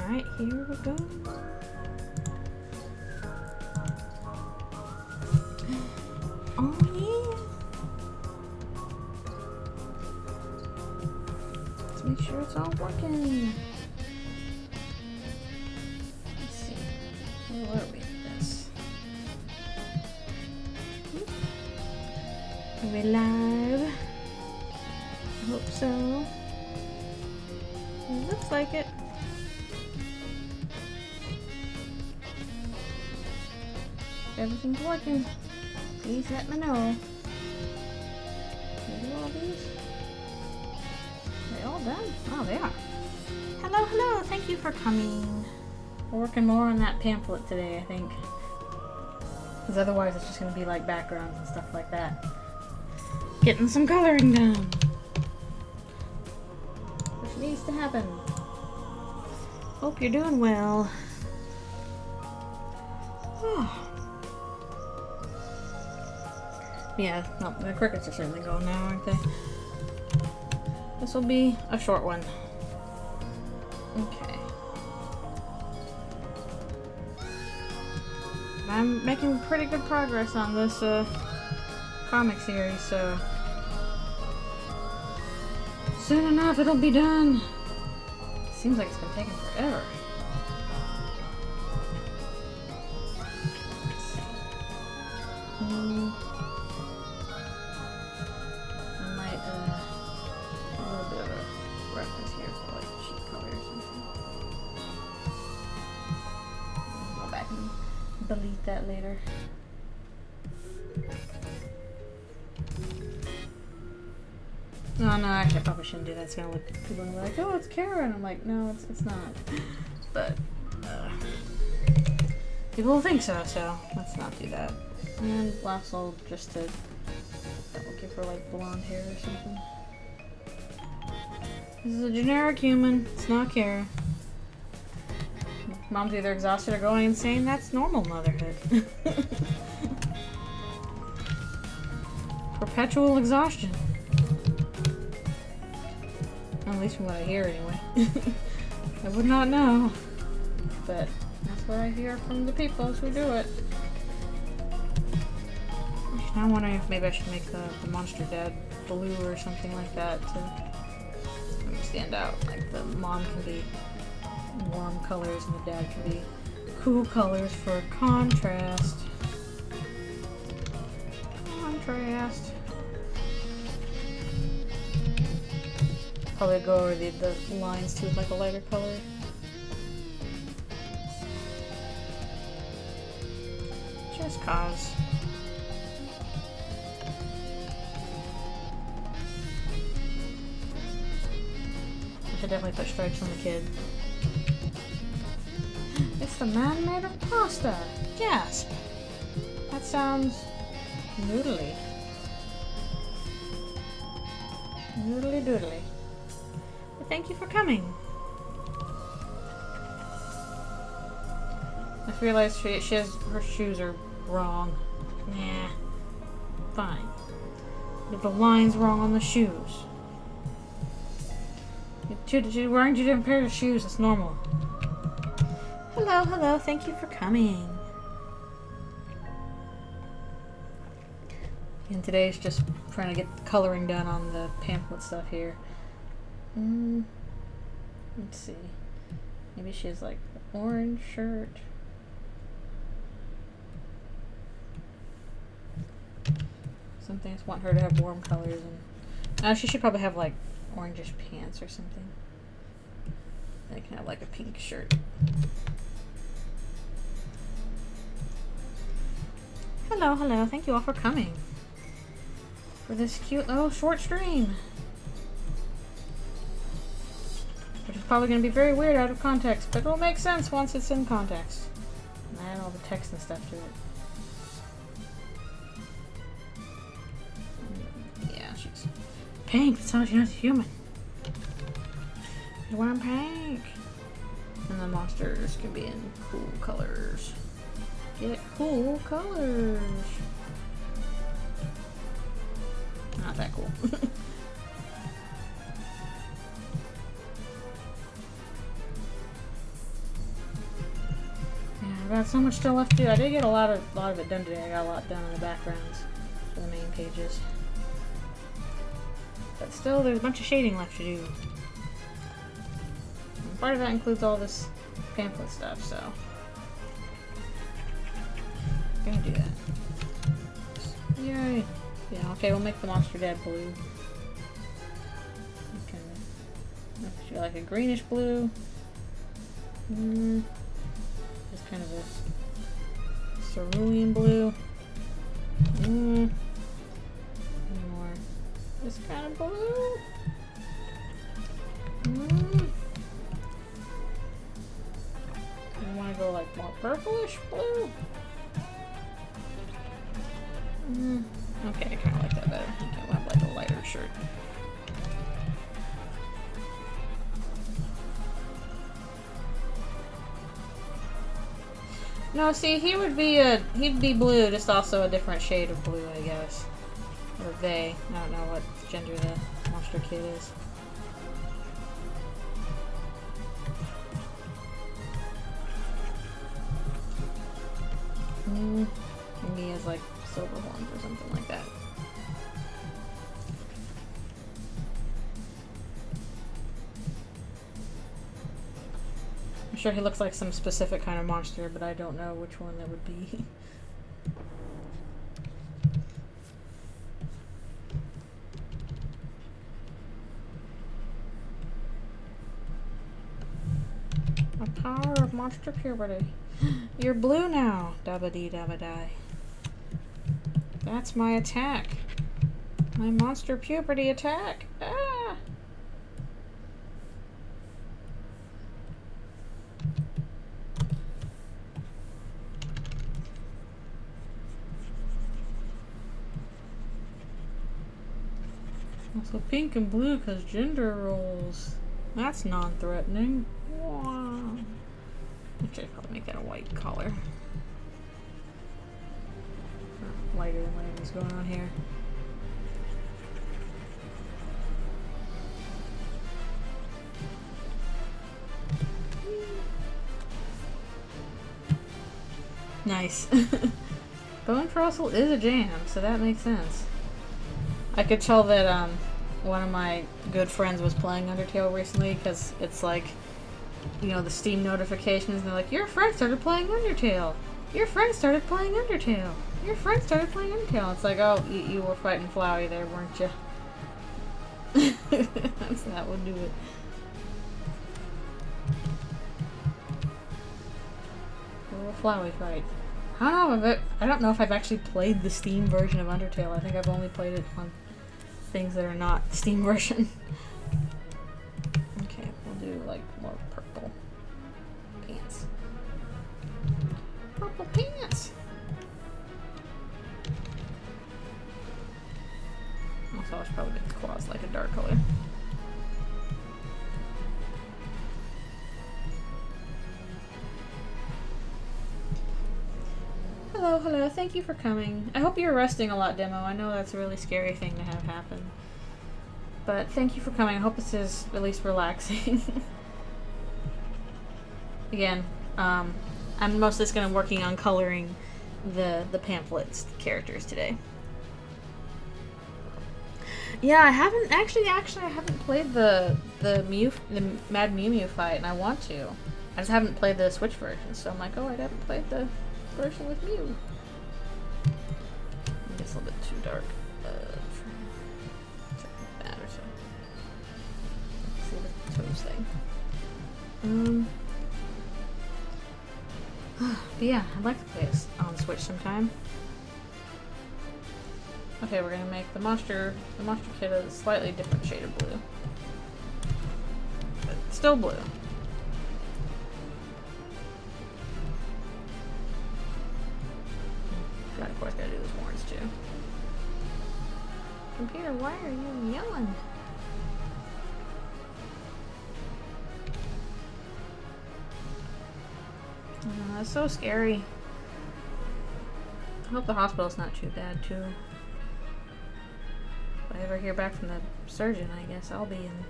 Alright, here we go. Oh yeah! Let's make sure it's all working. Let's see. Where were we with this? Are we live? I hope so. It looks like it. Everything's working. Please let me know. Can I do all these? Are they all done? Oh, they are. Hello, hello. Thank you for coming. We're working more on that pamphlet today, I think. Because otherwise it's just going to be like backgrounds and stuff like that. Getting some coloring done. Which needs to happen. Hope you're doing well. Oh. Yeah, no, the crickets are certainly going now, aren't they? This will be a short one. Okay. I'm making pretty good progress on this comic series, so soon enough it'll be done. Seems like it's been taking forever. Delete that later. No, actually I probably shouldn't do that. It's gonna look, people are gonna be like, oh, it's Karen. I'm like, no, it's not. But people will think so, so let's not do that. And last I'll just to give her like blonde hair or something. This is a generic human. It's not Kara. Mom's either exhausted or going insane. That's normal motherhood. Perpetual exhaustion. At least from what I hear, anyway. I would not know. But that's what I hear from the people who do it. I'm wondering if maybe I should make the monster dad blue or something like that to stand out. Like the mom can be warm colors and the dad can be cool colors for contrast. Contrast. Probably go over the lines too with like a lighter color. Just cause. I should definitely put stripes on the kid. It's the man made of pasta. Gasp. That sounds noodly. Noodly doodly. But thank you for coming. I realized she has her shoes are wrong. Nah. Fine. But the line's wrong on the shoes. You're wearing two different pairs of shoes. That's normal. Hello, hello. Thank you for coming. And today's just trying to get coloring done on the pamphlet stuff here. Let's see. Maybe she has like an orange shirt. Something. I just want her to have warm colors, and she should probably have like orangish pants or something. They can have like a pink shirt. Hello, hello. Thank you all for coming for this cute little short stream, which is probably going to be very weird out of context, but it'll make sense once it's in context. And add all the text and stuff to it. Yeah, she's pink. That's how she knows human. She's wearing pink. And the monsters can be in cool colors. Get cool colors. Not that cool. got so much still left to do. I did get a lot of it done today. I got a lot done in the backgrounds for the main pages. But still, there's a bunch of shading left to do. And part of that includes all this pamphlet stuff, so I'm gonna do that. Yay! Yeah, okay, we'll make the monster dead blue. Okay. Let's do like a greenish blue. Just kind of a cerulean blue. More. This kind of blue. I want to go like more purplish blue. Okay, I kind of like that better. Okay, we'll have like a lighter shirt. No, see, he'd be blue, just also a different shade of blue, I guess. Or they. I don't know what gender the monster kid is. Maybe he has like silver horns or something like that. I'm sure he looks like some specific kind of monster, but I don't know which one that would be. The power of monster puberty. You're blue now, dabba-dee dabba-die. That's my attack. My monster puberty attack. Ah! Also pink and blue because gender roles. That's non-threatening. Wow. Actually, I'd probably make that a white collar. Or lighter than whatever's going on here. Nice. Bone Fossil is a jam, so that makes sense. I could tell that one of my good friends was playing Undertale recently because it's like, you know, the Steam notifications, and they're like, your friend started playing Undertale. Your friend started playing Undertale. Your friend started playing Undertale. It's like, oh, you were fighting Flowey there, weren't you? That would do it. A little Flowey fight. I don't know if I've actually played the Steam version of Undertale. I think I've only played it on things that are not the Steam version. Okay, we'll do like more purple pants. Purple pants! Also, I should probably make the claws like a dark color. Hello, hello, thank you for coming. I hope you're resting a lot, Demo. I know that's a really scary thing to have happen. But thank you for coming. I hope this is at least relaxing. Again, I'm mostly just going to be working on coloring the pamphlets characters today. Yeah, I haven't actually I haven't played the Mad Mew Mew fight, and I want to. I just haven't played the Switch version, so I'm like, oh, I haven't played the version with Mew. It's a little bit too dark. That or so. See the toes thing. But yeah, I'd like to play this on Switch sometime. Okay, we're gonna make the monster kid a slightly different shade of blue, but still blue. Of course, gotta do those horns too. Computer, why are you yelling? Oh, that's so scary. I hope the hospital's not too bad too. If I ever hear back from the surgeon, I guess I'll be in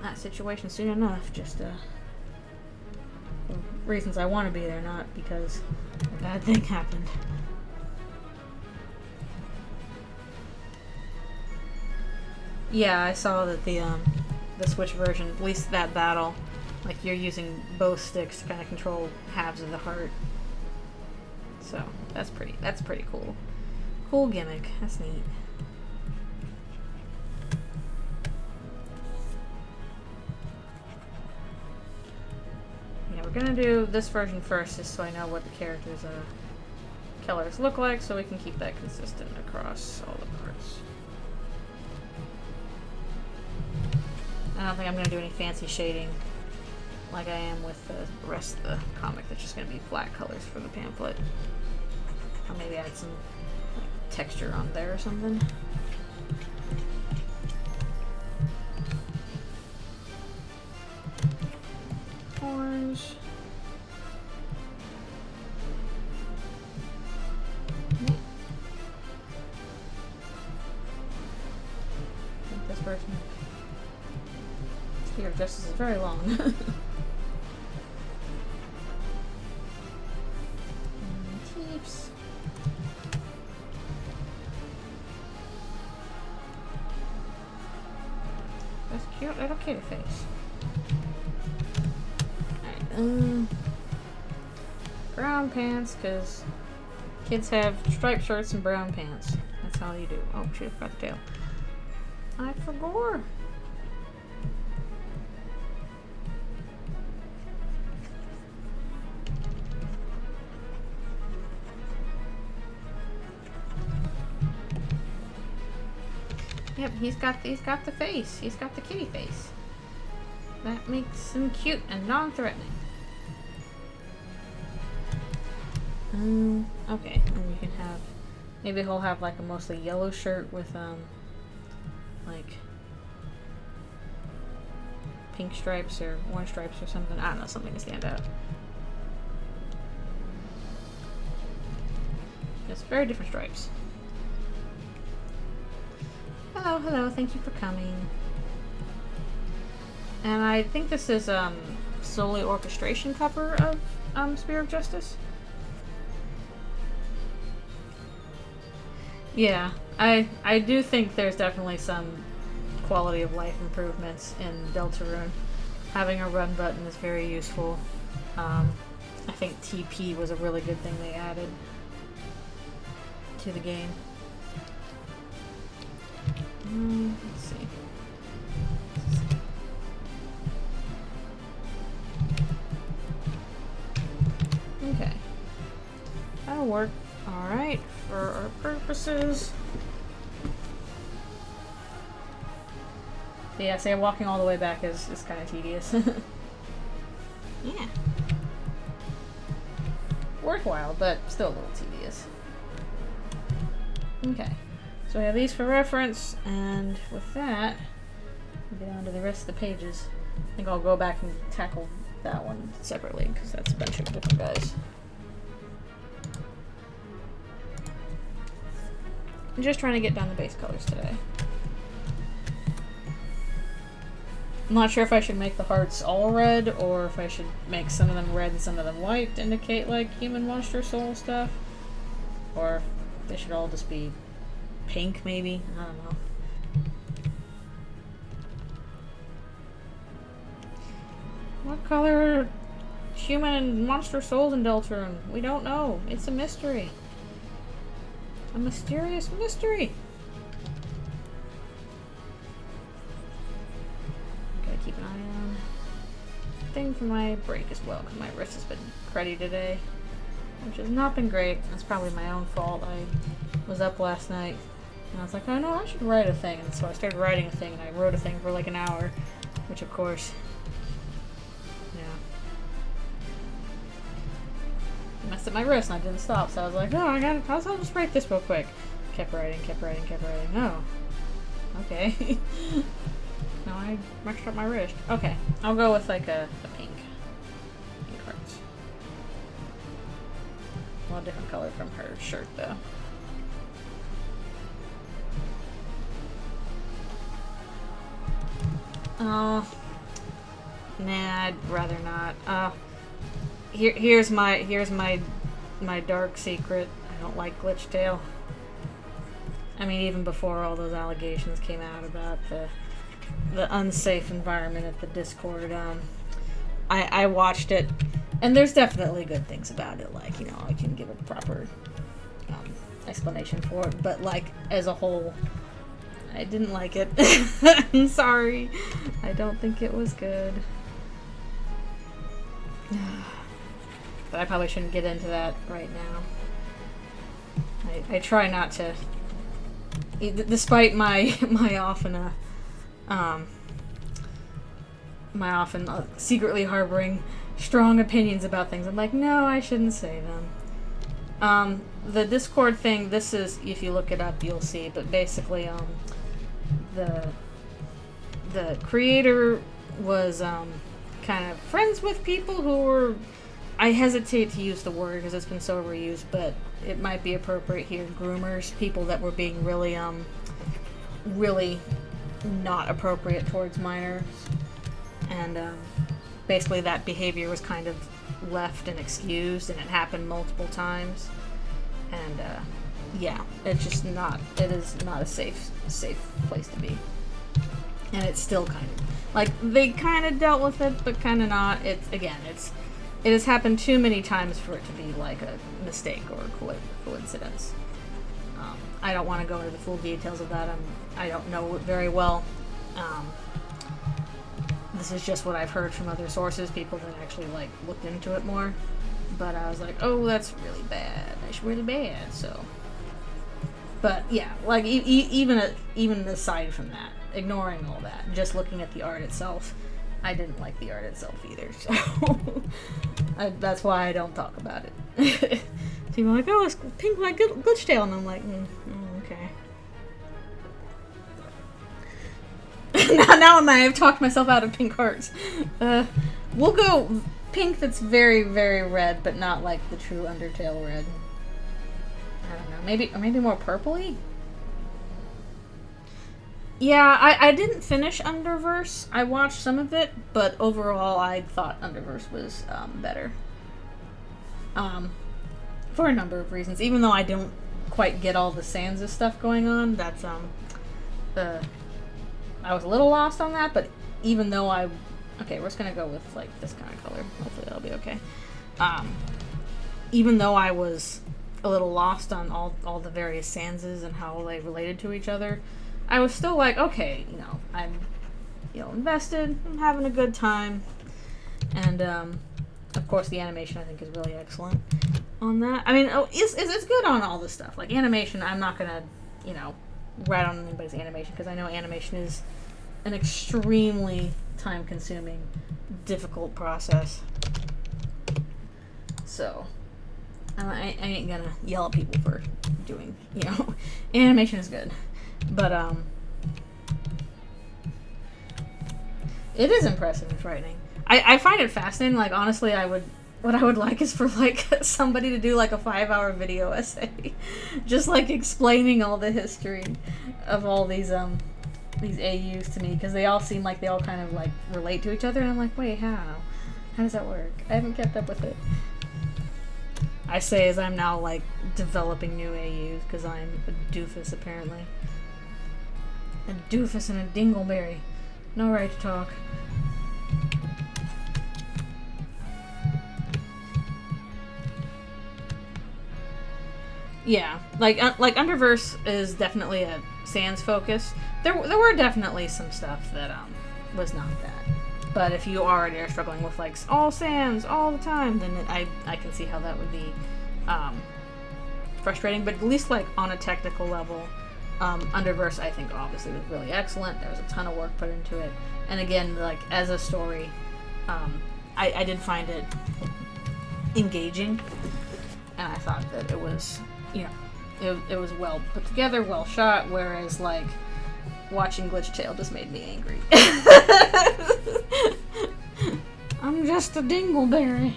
that situation soon enough. Just reasons I want to be there, not because a bad thing happened. Yeah, I saw that the Switch version, at least that battle, like you're using both sticks to kind of control halves of the heart. So that's pretty cool. Cool gimmick. That's neat. Yeah, we're gonna do this version first, just so I know what the characters' colors look like, so we can keep that consistent across all the parts. I don't think I'm going to do any fancy shading like I am with the rest of the comic. That's just going to be flat colors for the pamphlet. Or maybe add some like, texture on there or something. Orange. Yeah. I think this version. Spear of Justice is very long. Teeps. That's a cute little kitty face. Alright, brown pants, because kids have striped shirts and brown pants. That's all you do. Oh, shoot, I forgot the tail. I forgot. Yep, he's got the face. He's got the kitty face. That makes him cute and non-threatening. Okay, and you can have, maybe he'll have like a mostly yellow shirt with like pink stripes or orange stripes or something. I don't know, something to stand out. Just very different stripes. Hello, hello, thank you for coming. And I think this is solely orchestration cover of Spear of Justice. Yeah, I do think there's definitely some quality of life improvements in Deltarune. Having a run button is very useful. I think TP was a really good thing they added to the game. Let's see. Okay. That'll work. Alright, for our purposes. Yeah, say walking all the way back is kind of tedious. Yeah. Worthwhile, but still a little tedious. Okay. So we have these for reference, and with that, we'll get on to the rest of the pages. I think I'll go back and tackle that one separately, because that's a bunch of different guys. I'm just trying to get down the base colors today. I'm not sure if I should make the hearts all red, or if I should make some of them red and some of them white to indicate like human, monster, soul stuff. Or they should all just be pink, maybe? I don't know. What color are human and monster souls in Deltarune? We don't know. It's a mystery. A mysterious mystery. Gotta keep an eye on thing for my break as well, because my wrist has been cruddy today, which has not been great. That's probably my own fault. I was up last night and I was like, oh no, I should write a thing, and so I started writing a thing, and I wrote a thing for like an hour, which of course, yeah, messed up my wrist and I didn't stop, so I was like, oh, I'll just write this real quick. Kept writing. Oh, okay. Now I messed up my wrist. Okay, I'll go with like a pink hearts. A lot different color from her shirt though. Oh, nah, I'd rather not. here's my dark secret. I don't like Glitchtail. I mean, even before all those allegations came out about the unsafe environment at the Discord, I watched it, and there's definitely good things about it. Like, you know, I can give a proper explanation for it, but like as a whole, I didn't like it. I'm sorry. I don't think it was good. But I probably shouldn't get into that right now. I try not to, despite my often secretly harboring strong opinions about things. I'm like, no, I shouldn't say them. The Discord thing, this is, if you look it up, you'll see, but basically, the creator was, kind of friends with people who were, I hesitate to use the word because it's been so overused, but it might be appropriate here, groomers, people that were being really, really not appropriate towards minors, and, basically that behavior was kind of left and excused, and it happened multiple times. And yeah, it's just not. It is not a safe place to be. And it's still kind of like they kind of dealt with it, but kind of not. It has happened too many times for it to be like a mistake or a coincidence. I don't want to go into the full details of that. I don't know it very well. This is just what I've heard from other sources, people that actually like looked into it more. But I was like, oh, that's really bad. That's really bad. So, but yeah, like even aside from that, ignoring all that, just looking at the art itself, I didn't like the art itself either. So that's why I don't talk about it. People are like, oh, it's pink like Glitchtail, and I'm like, okay. now I've talked myself out of pink hearts. We'll go pink that's very, very red, but not like the true Undertale red. I don't know, maybe more purpley? Yeah, I didn't finish Underverse. I watched some of it, but overall I thought Underverse was better. For a number of reasons. Even though I don't quite get all the Sansa stuff going on, that's I was a little lost on that, but even though okay, we're just gonna go with like this kind of color. Hopefully that'll be okay. Even though I was a little lost on all the various Sansas and how they related to each other, I was still like, okay, you know, I'm, you know, invested. I'm having a good time, and of course the animation I think is really excellent on that. I mean, it's good on all this stuff. Like animation, I'm not gonna, you know, rat on anybody's animation because I know animation is an extremely time-consuming, difficult process. So, I ain't gonna yell at people for doing, you know, animation is good, but it is impressive and frightening. I find it fascinating. Like honestly, what I would like is for like somebody to do like a 5-hour video essay, just like explaining all the history of all these AUs to me, because they all seem like they all kind of like relate to each other, and I'm like, wait, how does that work? I haven't kept up with it. I say as I'm now like developing new AUs because I'm a doofus apparently. A doofus and a dingleberry. No right to talk. Yeah, like Underverse is definitely a Sans focus. There were definitely some stuff that was not that. But if you already are struggling with like all Sans all the time, then I can see how that would be frustrating. But at least like on a technical level, Underverse I think obviously was really excellent. There was a ton of work put into it, and again, like as a story, I did find it engaging, and I thought that it was, you know, it was well put together, well shot, whereas like watching Glitchtail just made me angry. I'm just a dingleberry.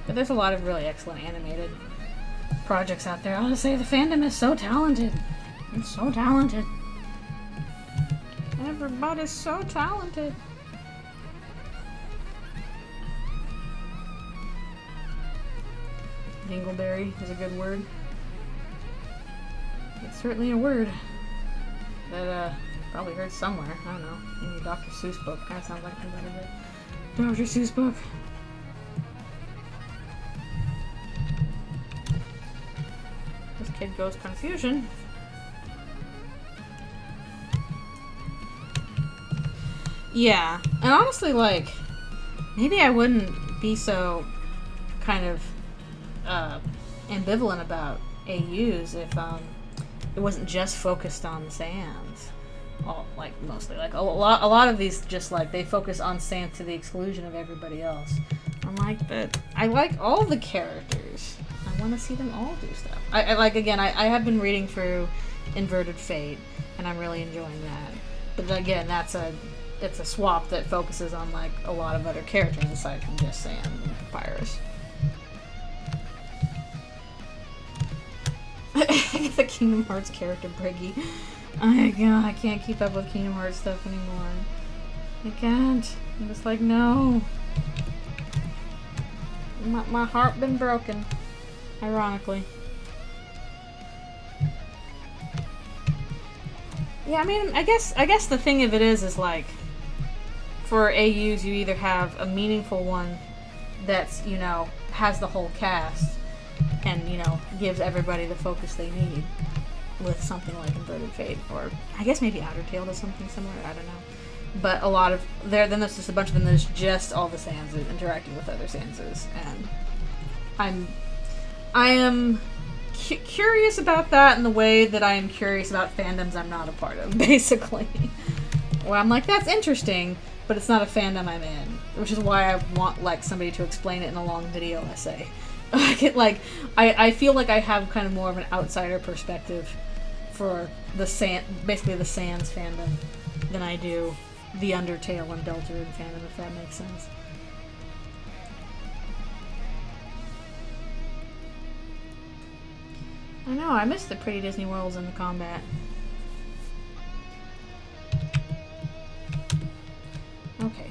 But there's a lot of really excellent animated projects out there. I'll just say the fandom is so talented. It's so talented. Everybody's so talented. Dingleberry is a good word. It's certainly a word that probably heard somewhere. I don't know. In your Dr. Seuss book. That sounds like a better book. Dr. Seuss book. This kid goes confusion. Yeah, and honestly, like, maybe I wouldn't be so kind of ambivalent about AUs if it wasn't just focused on Sans. All, like, mostly. Like, a lot of these just, like, they focus on Sans to the exclusion of everybody else. I'm like, but I like all the characters. I want to see them all do stuff. I like, again, I have been reading through Inverted Fate, and I'm really enjoying that. But again, it's a swap that focuses on, like, a lot of other characters aside from just Sans and Papyrus. The Kingdom Hearts character, Briggy. I can't keep up with Kingdom Hearts stuff anymore. I can't. I'm just like, no. My heart been broken. Ironically. Yeah, I mean, I guess the thing of it is like, for AUs, you either have a meaningful one that's, you know, has the whole cast and, you know, gives everybody the focus they need with something like Inverted Fate, or I guess maybe Outer Tail does something similar, I don't know. But a lot of, then there's just a bunch of them that is just all the Sanses interacting with other Sanses, and I am curious about that in the way that I am curious about fandoms I'm not a part of, basically. Where I'm like, that's interesting, but it's not a fandom I'm in, which is why I want, like, somebody to explain it in a long video essay. I feel like I have kind of more of an outsider perspective for basically the Sans fandom than I do the Undertale and Deltarune fandom, if that makes sense. I know, I miss the pretty Disney worlds and the combat. Okay.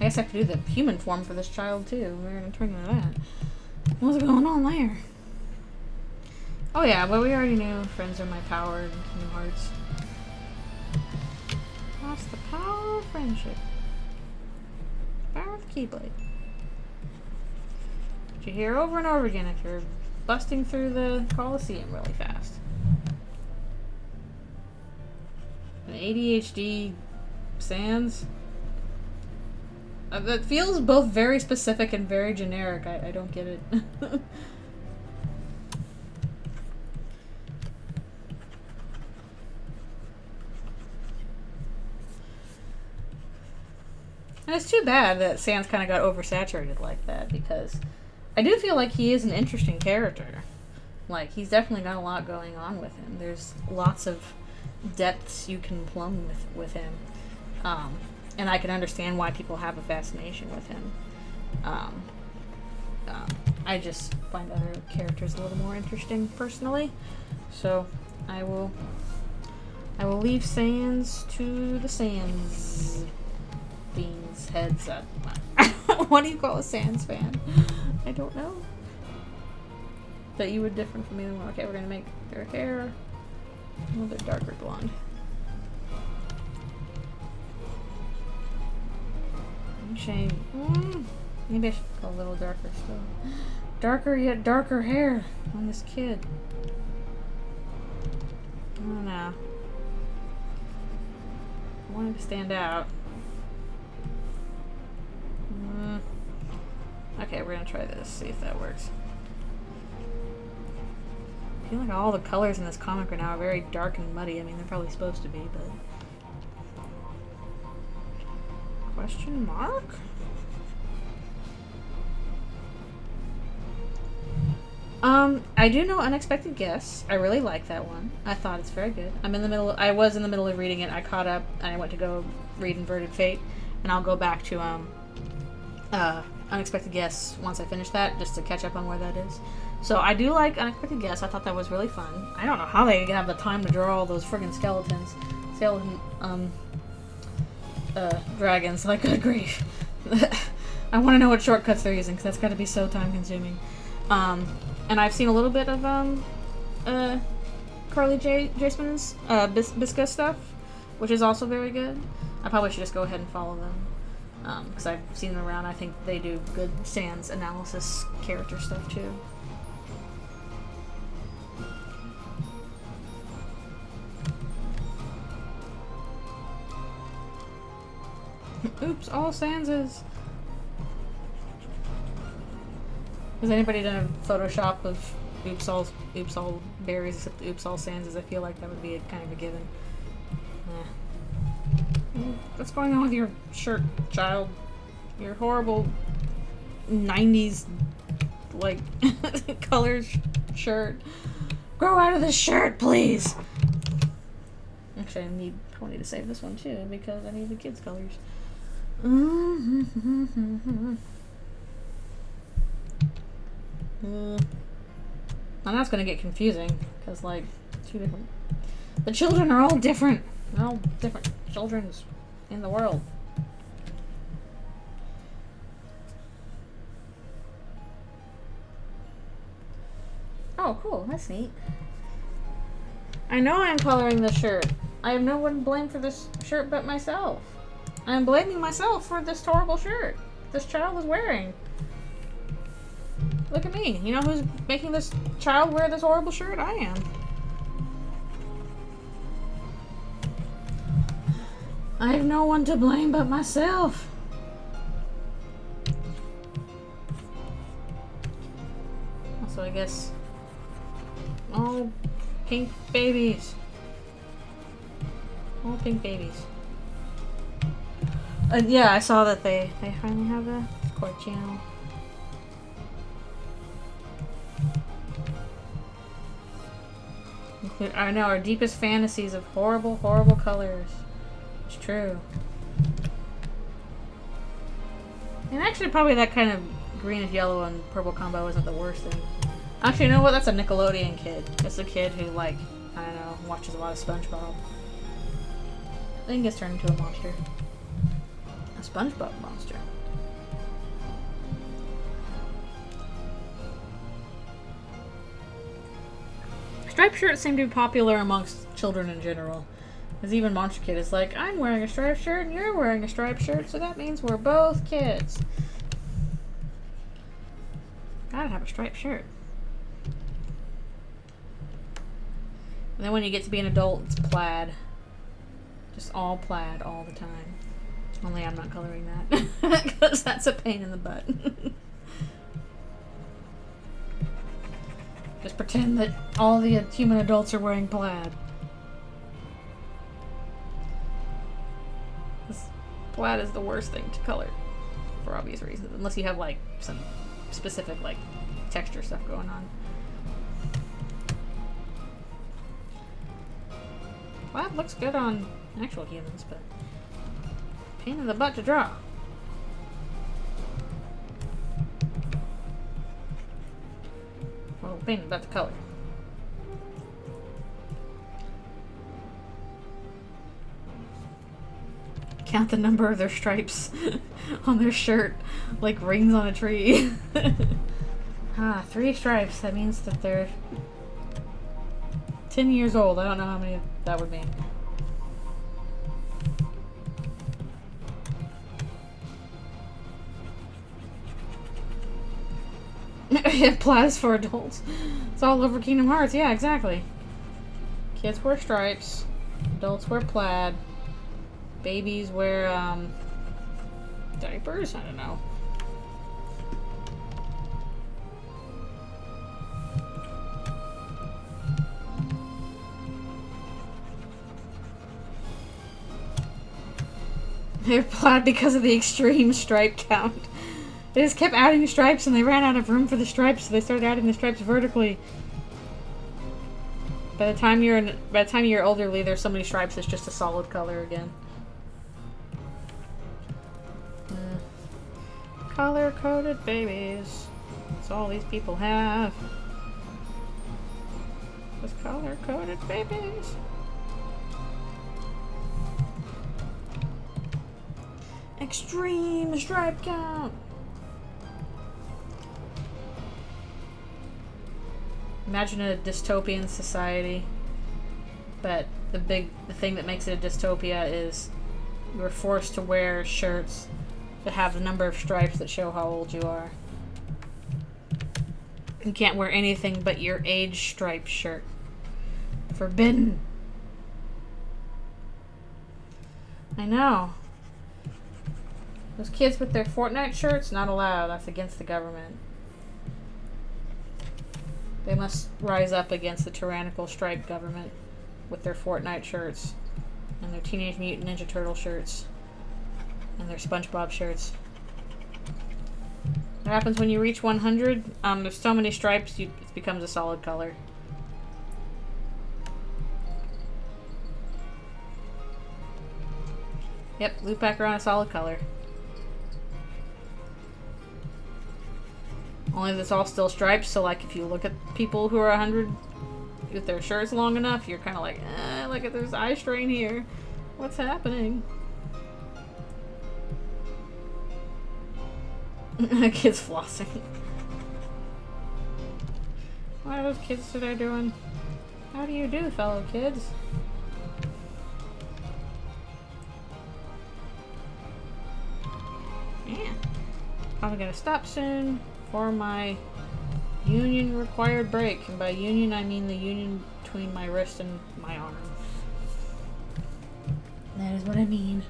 I guess I have to do the human form for this child too. We're gonna turn into that. What's going on there? Oh yeah, well we already knew friends are my power in Kingdom Hearts. That's the power of friendship. Power of the Keyblade. Which you hear over and over again if you're busting through the Coliseum really fast. An ADHD Sans. That feels both very specific and very generic. I don't get it. And it's too bad that Sans kind of got oversaturated like that, because I do feel like he is an interesting character. Like, he's definitely got a lot going on with him. There's lots of depths you can plumb with him. And I can understand why people have a fascination with him. I just find other characters a little more interesting, personally. So, I will leave Sans to the Sans. Beans, heads up. What do you call a Sans fan? I don't know. That you would different from me. Okay, we're gonna make their hair a little bit darker blonde. Shame. Maybe I should go a little darker still. Darker yet darker hair on this kid. I don't know. I want him to stand out. Okay, we're gonna try this, see if that works. I feel like all the colors in this comic right now are very dark and muddy. I mean, they're probably supposed to be, but... Question mark? I do know Unexpected Guests. I really like that one. I thought it's very good. I was in the middle of reading it. I caught up, and I went to go read Inverted Fate, and I'll go back to, Unexpected Guests once I finish that, just to catch up on where that is. So I do like Unexpected Guests. I thought that was really fun. I don't know how they have the time to draw all those friggin' skeletons, Sail dragons. Like, good grief. I want to know what shortcuts they're using, because that's got to be so time consuming. And I've seen a little bit of Carly Jasmin's Bisca stuff, which is also very good. I probably should just go ahead and follow them, because I've seen them around. I think they do good sans analysis character stuff too. Oops, all Sanses. Has anybody done a Photoshop of oops all berries except the oops all Sanses? I feel like that would be kind of a given. What's going on with your shirt, child? Your horrible 90s like colors shirt. Grow out of this shirt, please. Actually, I need to save this one too because I need the kids' colors. And that's gonna get confusing because like two different. The children are all different. They're all different children's in the world. Oh, cool. That's neat. I know I'm coloring this shirt. I have no one to blame for this shirt but myself. I'm blaming myself for this horrible shirt this child is wearing. Look at me. You know who's making this child wear this horrible shirt? I am. I have no one to blame but myself. Also, I guess all pink babies. All pink babies. Yeah, I saw that they finally have a Discord channel. I know, our deepest fantasies of horrible, horrible colors. It's true. And actually, probably that kind of greenish yellow and purple combo isn't the worst thing. Actually, you know what? That's a Nickelodeon kid. It's a kid who, like, I don't know, watches a lot of SpongeBob. Then gets turned into a monster. A SpongeBob monster. Striped shirts seem to be popular amongst children in general. Because even Monster Kid is like, I'm wearing a striped shirt and you're wearing a striped shirt, so that means we're both kids. Gotta have a striped shirt. And then when you get to be an adult, it's plaid. Just all plaid all the time. Only I'm not coloring that. Because that's a pain in the butt. Just pretend that all the human adults are wearing plaid. This plaid is the worst thing to color. For obvious reasons. Unless you have like some specific like texture stuff going on. Plaid looks good on actual humans, but pain in the butt to draw. Well, pain in the butt to color. Count the number of their stripes on their shirt like rings on a tree. 3 stripes. That means that they're 10 years old. I don't know how many that would mean. Yeah, plaid is for adults. It's all over Kingdom Hearts. Yeah, exactly. Kids wear stripes. Adults wear plaid. Babies wear, diapers? I don't know. They're plaid because of the extreme stripe count. They just kept adding stripes and they ran out of room for the stripes, so they started adding the stripes vertically. By the time you're elderly, there's so many stripes it's just a solid color again. Color-coded babies. That's all these people have. Just color-coded babies. Extreme stripe count. Imagine a dystopian society, but the thing that makes it a dystopia is you're forced to wear shirts that have the number of stripes that show how old you are. You can't wear anything but your age stripe shirt. Forbidden. I know. Those kids with their Fortnite shirts, not allowed. That's against the government. They must rise up against the tyrannical striped government with their Fortnite shirts and their Teenage Mutant Ninja Turtle shirts and their SpongeBob shirts. What happens when you reach 100? There's so many stripes, it becomes a solid color. Yep, loop back around a solid color. Only that's all still stripes, so like if you look at people who are 100 with their shirts long enough, you're kind of like, look at there's eye strain here. What's happening? Kids flossing. What are those kids today doing? How do you do, fellow kids? Yeah. Probably gonna stop soon for my union required break. And by union, I mean the union between my wrist and my arm. That is what I mean.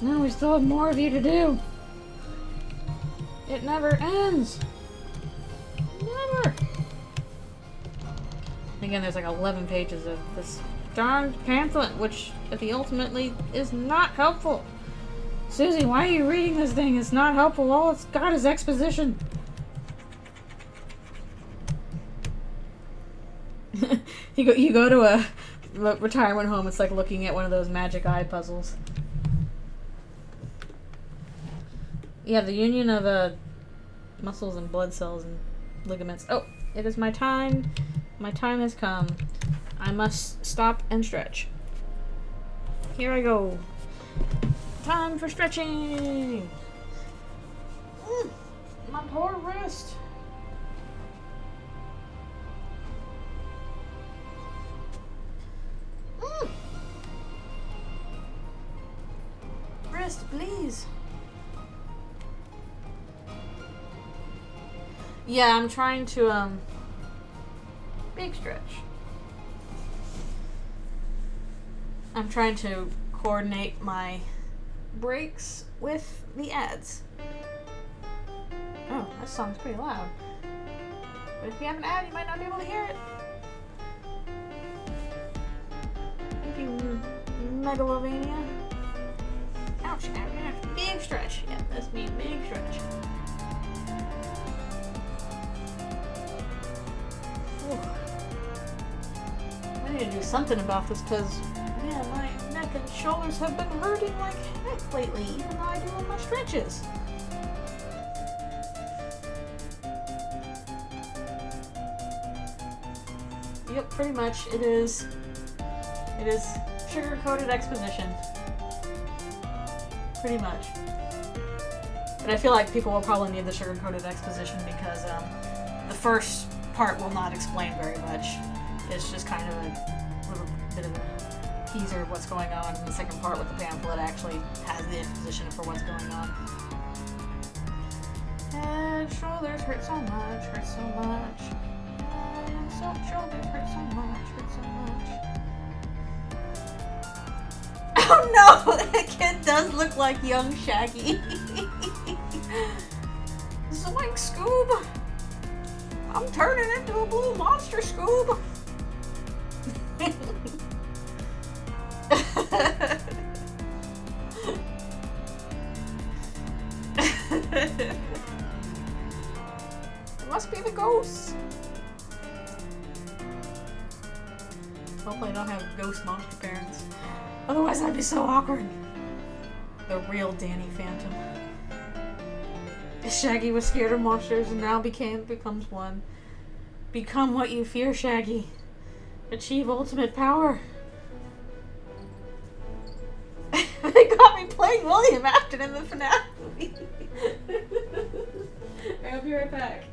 No, we still have more of you to do. It never ends. Never. Again, there's like 11 pages of this darn pamphlet, which ultimately is not helpful. Susie, why are you reading this thing? It's not helpful. All it's got is exposition. You go to a retirement home, it's like looking at one of those magic eye puzzles. Yeah, the union of muscles and blood cells and ligaments. Oh, it is my time. My time has come. I must stop and stretch. Here I go. Time for stretching. My poor wrist. Wrist, please. Yeah, I'm trying to, big stretch. I'm trying to coordinate my breaks with the ads. Oh, that song's pretty loud. But if you have an ad, you might not be able to hear it. Thank you, Megalovania. Ouch, ouch, big stretch. Yeah, that's me, big stretch. I need to do something about this because, man, my neck and shoulders have been hurting like heck lately, even though I do all my stretches. Yep, pretty much. It is sugar-coated exposition. Pretty much. But I feel like people will probably need the sugar-coated exposition because the first part will not explain very much. It's just kind of a little bit of a teaser of what's going on, and the second part with the pamphlet actually has the exposition for what's going on. Head, shoulders hurt so much, hurt so much. Head, shoulders hurt so much, hurt so much. Oh no! That kid does look like young Shaggy. Zoink, Scoob! I'm turning into a blue monster, Scoob! It must be the ghosts. Hopefully I don't have ghost monster parents. Otherwise that'd be so awkward. The real Danny Phantom. Shaggy was scared of monsters and now becomes one. Become what you fear, Shaggy. Achieve ultimate power. They got me playing William Afton in the FNAF movie. I'll be right back.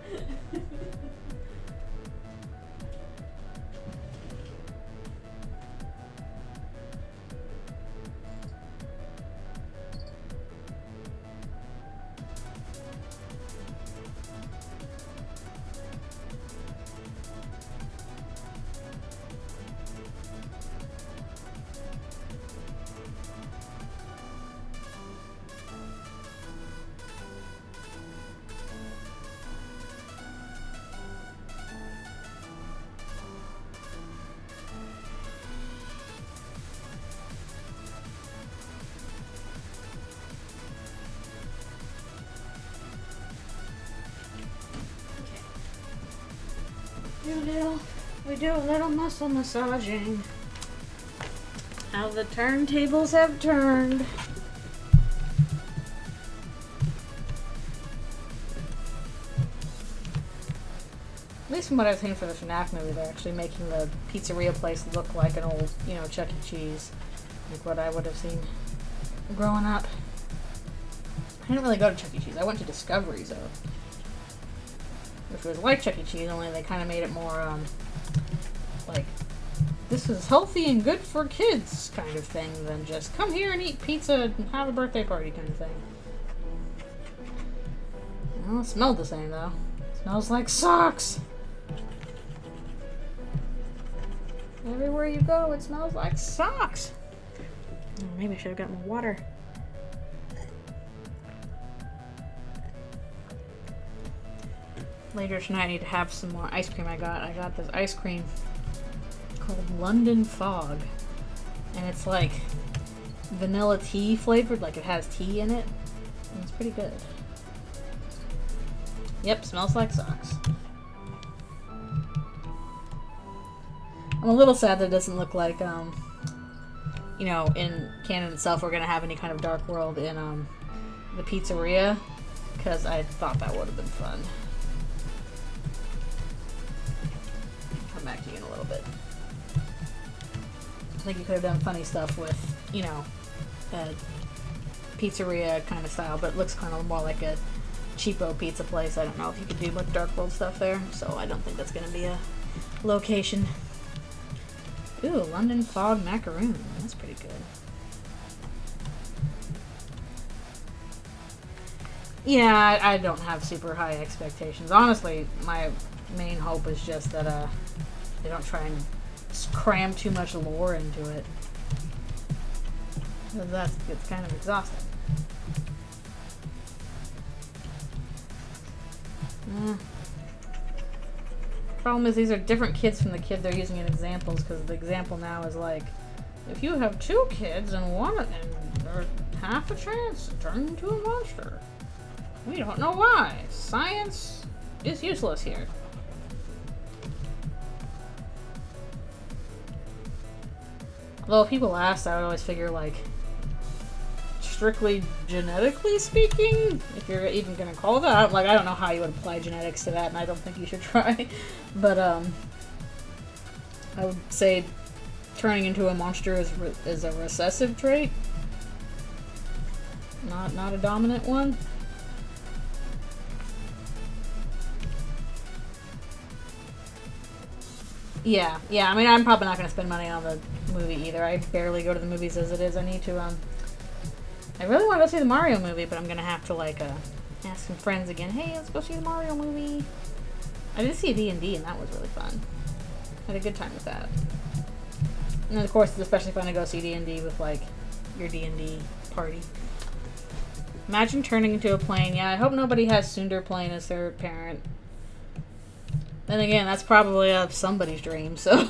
We do a little muscle massaging. How the turntables have turned. At least from what I've seen for the FNAF movie, they're actually making the pizzeria place look like an old, Chuck E. Cheese. Like what I would have seen growing up. I didn't really go to Chuck E. Cheese. I went to Discovery Zone. Which was like Chuck E. Cheese, only they kind of made it more, like, this is healthy and good for kids kind of thing than just come here and eat pizza and have a birthday party kind of thing. Well, it smelled the same, though. It smells like socks! Everywhere you go, it smells like socks! Oh, maybe I should have gotten more water. Later tonight, I need to have some more ice cream. I got this ice cream called London Fog. And it's like vanilla tea flavored, like it has tea in it. And it's pretty good. Yep, smells like socks. I'm a little sad that it doesn't look like, in canon itself, we're going to have any kind of dark world in the pizzeria. Because I thought that would have been fun. Back to you in a little bit. I think you could have done funny stuff with, a pizzeria kind of style, but it looks kind of more like a cheapo pizza place. I don't know if you could do much Dark World stuff there, so I don't think that's going to be a location. Ooh, London Fog Macaroon. That's pretty good. Yeah, I don't have super high expectations. Honestly, my main hope is just that, they don't try and cram too much lore into it. It's kind of exhausting. Problem is these are different kids from the kid they're using in examples, because the example now is like, if you have 2 kids and one of them, there's half a chance to turn into a monster. We don't know why. Science is useless here. Although if people asked, I would always figure, like, strictly genetically speaking, if you're even going to call that, like, I don't know how you would apply genetics to that, and I don't think you should try, but, I would say turning into a monster is a recessive trait, not a dominant one. Yeah, I mean, I'm probably not going to spend money on the movie either. I barely go to the movies as it is. I need to, I really want to go see the Mario movie, but I'm going to have to, like, ask some friends again, hey, let's go see the Mario movie. I did see a D&D, and that was really fun. I had a good time with that. And then, of course, it's especially fun to go see D&D with, like, your D&D party. Imagine turning into a plane. Yeah, I hope nobody has Sundar Plane as their parent. Then again, that's probably somebody's dream, so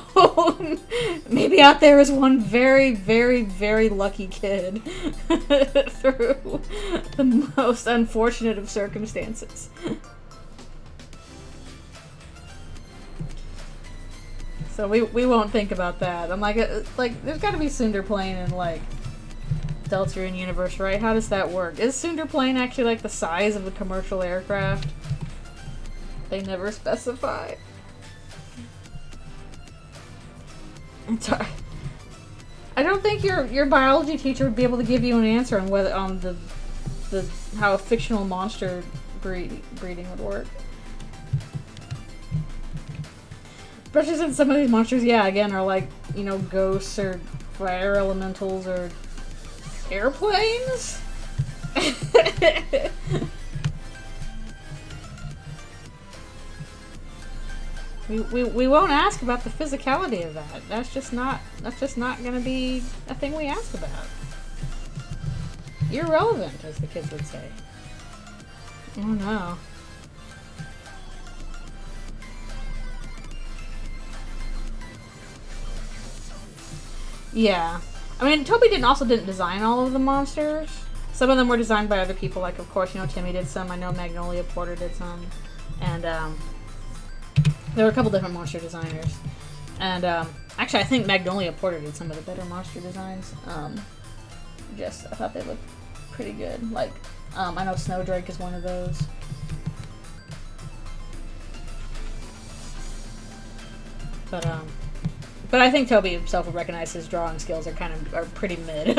maybe out there is one very, very, very lucky kid through the most unfortunate of circumstances. So we won't think about that. I'm like there's got to be Sundar Plane in, like, Deltarian universe, right? How does that work? Is Sundar Plane actually, like, the size of a commercial aircraft? They never specify. It's hard. I don't think your biology teacher would be able to give you an answer on whether how a fictional monster breeding would work. Especially since some of these monsters, yeah, again, are like, you know, ghosts or fire elementals or airplanes. We won't ask about the physicality of that. That's just not gonna be a thing we ask about. Irrelevant, as the kids would say. Oh no. Yeah. I mean, Toby didn't design all of the monsters. Some of them were designed by other people, like, of course, you know, Timmy did some. I know Magnolia Porter did some. And, there were a couple different monster designers. And, actually, I think Magnolia Porter did some of the better monster designs. I thought they looked pretty good. Like, I know Snowdrake is one of those. But I think Toby himself would recognize his drawing skills are pretty mid,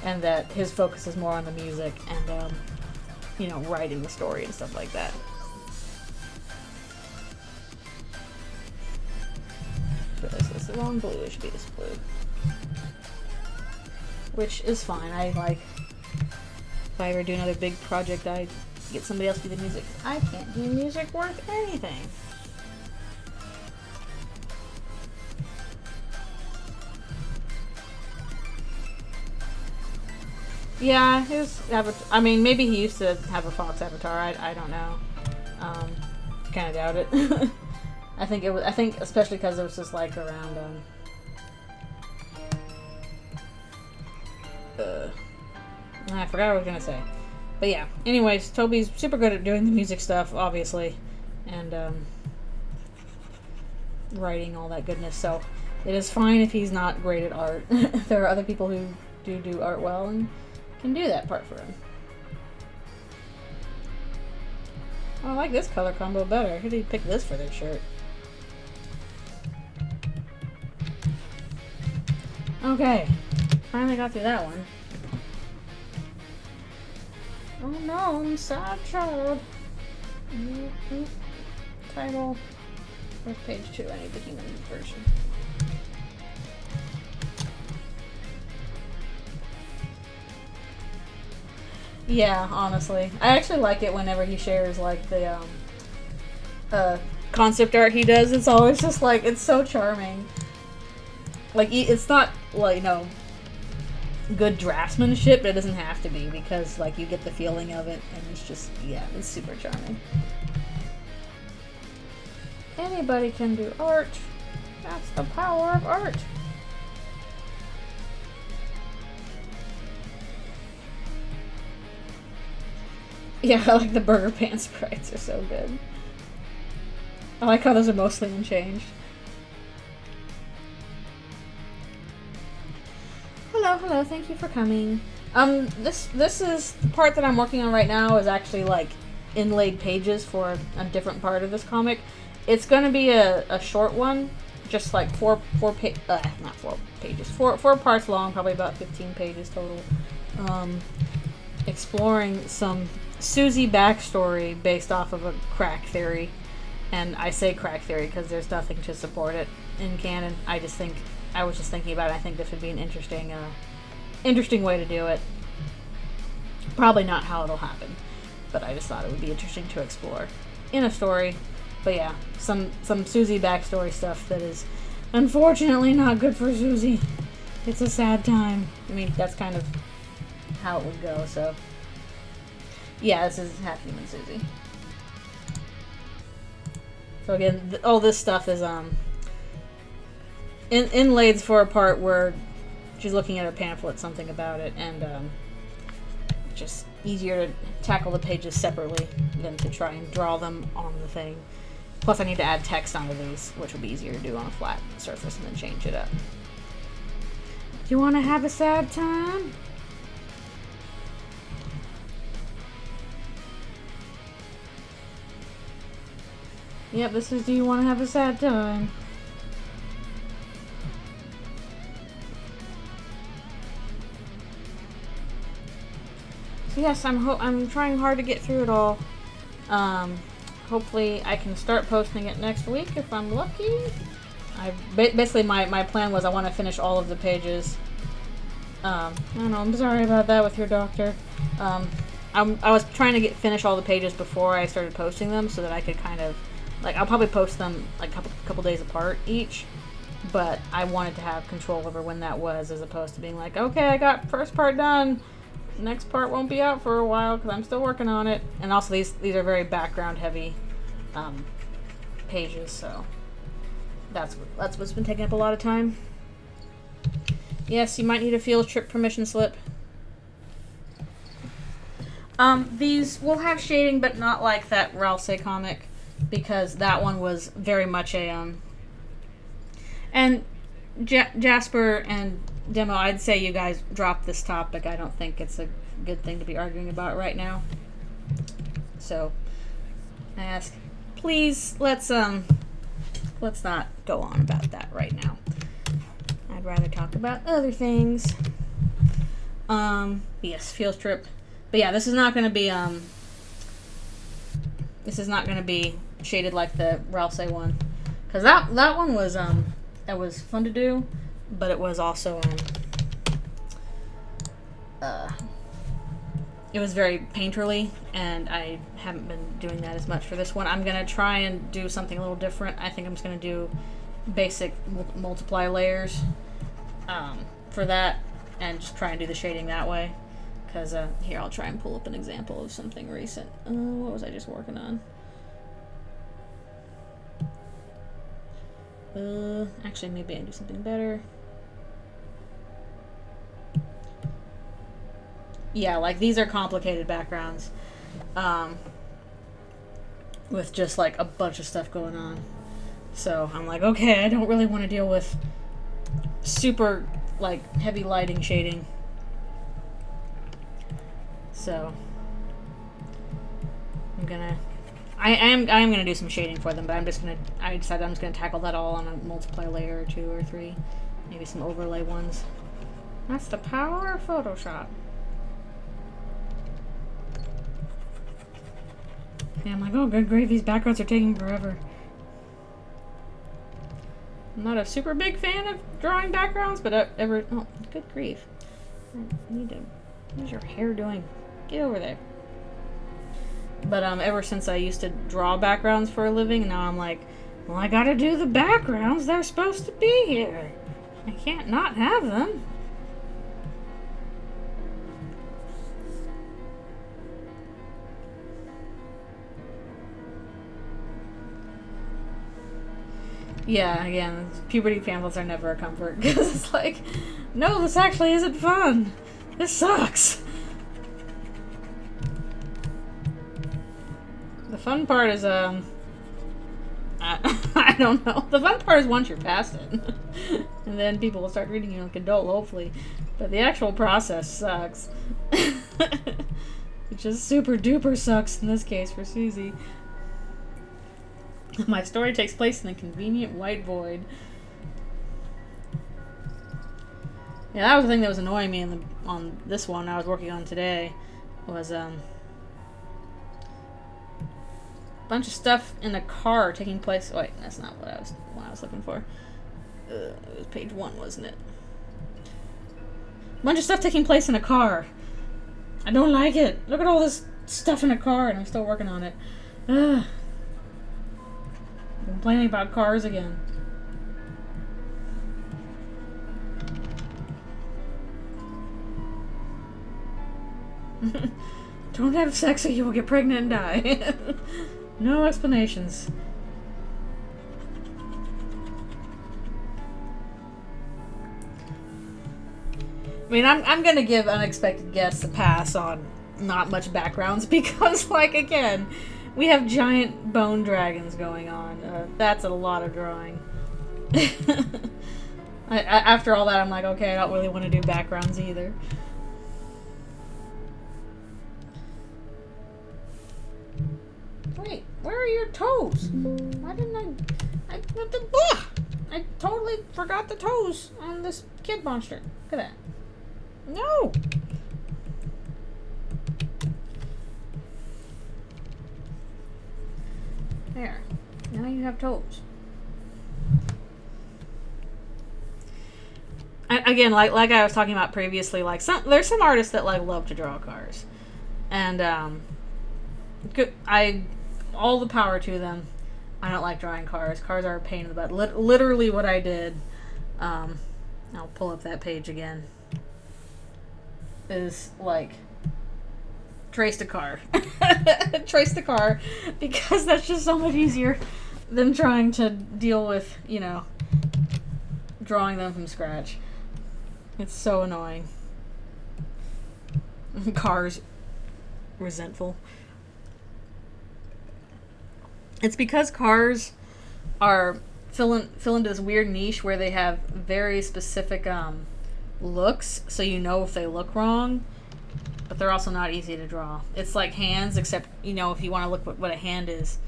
and that his focus is more on the music and you know, writing the story and stuff like that. So this is the wrong blue. It should be this blue, which is fine. I like if I ever do another big project, I get somebody else to do the music. I can't do music worth anything. Yeah, his avatar. I mean, maybe he used to have a fox avatar. I don't know. Kind of doubt it. I think especially because it was just like around. I forgot what I was gonna say, but yeah. Anyways, Toby's super good at doing the music stuff, obviously, and writing all that goodness. So it is fine if he's not great at art. There are other people who do art well and can do that part for him. Oh, I like this color combo better. Who did he pick this for their shirt? Okay, finally got through that one. Oh no, I'm sad child. Title. Where's page 2? I need the human version. Yeah, honestly. I actually like it whenever he shares, like, the, concept art he does. It's always just, like, it's so charming. Like, it's not, like, you know, good draftsmanship, but it doesn't have to be, because, like, you get the feeling of it, and it's just, yeah, it's super charming. Anybody can do art. That's the power of art. Yeah, I like the Burger Pan sprites, are so good. I like how those are mostly unchanged. Hello, thank you for coming. This is the part that I'm working on right now is actually like inlaid pages for a different part of this comic. It's gonna be a short one, just like four parts long, probably about 15 pages total. Exploring some Susie backstory based off of a crack theory. And I say crack theory because there's nothing to support it in canon. I was just thinking about it. I think this would be an interesting way to do it. Probably not how it'll happen, but I just thought it would be interesting to explore in a story. But yeah, some Susie backstory stuff that is unfortunately not good for Susie. It's a sad time. I mean, that's kind of how it would go, so. Yeah, this is half human Susie. So again, all this stuff is inlaid for a part where she's looking at her pamphlet, something about it, and just easier to tackle the pages separately than to try and draw them on the thing. Plus I need to add text onto these, which would be easier to do on a flat surface and then change it up. Do you want to have a sad time? Yep, this is Do You Want to Have a Sad Time? yes, I'm trying hard to get through it all. Hopefully I can start posting it next week if I'm lucky. Basically my plan was I want to finish all of the pages. I don't know, I'm sorry about that with your doctor. I was trying to finish all the pages before I started posting them so that I could kind of, like, I'll probably post them like a couple days apart each, but I wanted to have control over when that was, as opposed to being like, okay, I got first part done, next part won't be out for a while because I'm still working on it. And also these are very background heavy pages, so that's what's been taking up a lot of time. Yes, you might need a field trip permission slip. These will have shading, but not like that Ralph comic, because that one was very much a and Jasper and Demo, I'd say you guys drop this topic. I don't think it's a good thing to be arguing about right now. So I ask, please, let's not go on about that right now. I'd rather talk about other things. Yes, field trip. But yeah, this is not gonna be shaded like the Ralph one. Cause that one was that was fun to do, but it was also it was very painterly, and I haven't been doing that as much for this one. I'm gonna try and do something a little different. I think I'm just gonna do basic multiply layers for that, and just try and do the shading that way. Because here, I'll try and pull up an example of something recent. What was I just working on? Actually, maybe I can do something better. Yeah, like these are complicated backgrounds. With just like a bunch of stuff going on. So I'm like, okay, I don't really want to deal with super like heavy lighting shading. So I am gonna do some shading for them, but I decided I'm just gonna tackle that all on a multiply layer or 2 or 3, maybe some overlay ones. That's the power of Photoshop. Yeah, I'm like, oh good grief, these backgrounds are taking forever. I'm not a super big fan of drawing backgrounds, but oh, good grief. I need to, what is your hair doing? Get over there. But ever since I used to draw backgrounds for a living, now I'm like, well, I gotta do the backgrounds. They're supposed to be here. I can't not have them. Yeah, again, puberty pamphlets are never a comfort, because it's like, no, this actually isn't fun. This sucks. The fun part is, I don't know. The fun part is once you're past it. And then people will start reading you like adult, hopefully. But the actual process sucks. It just super duper sucks in this case for Susie. My story takes place in a convenient white void. Yeah, that was the thing that was annoying me on this one I was working on today. Was bunch of stuff in a car taking place. Wait, that's not what I was looking for. It was page 1, wasn't it? Bunch of stuff taking place in a car. I don't like it. Look at all this stuff in a car, and I'm still working on it. Ugh. Complaining about cars again. Don't have sex or you will get pregnant and die. No explanations. I mean, I'm gonna give Unexpected Guests a pass on not much backgrounds because, like, again, we have giant bone dragons going on. That's a lot of drawing. After all that, I'm like, okay, I don't really want to do backgrounds either. Wait, where are your toes? Why didn't I totally forgot the toes on this kid monster. Look at that. No! There. Now you have toes. Again, like I was talking about previously, like there's some artists that like love to draw cars, and all the power to them. I don't like drawing cars. Cars are a pain in the butt. Literally, what I did. I'll pull up that page again. Is like traced a car, traced the car, because that's just so much easier than trying to deal with drawing them from scratch. It's so annoying. Cars resentful. It's because cars are fill into this weird niche where they have very specific looks, so you know if they look wrong, but they're also not easy to draw. It's like hands, except if you want to look what a hand is,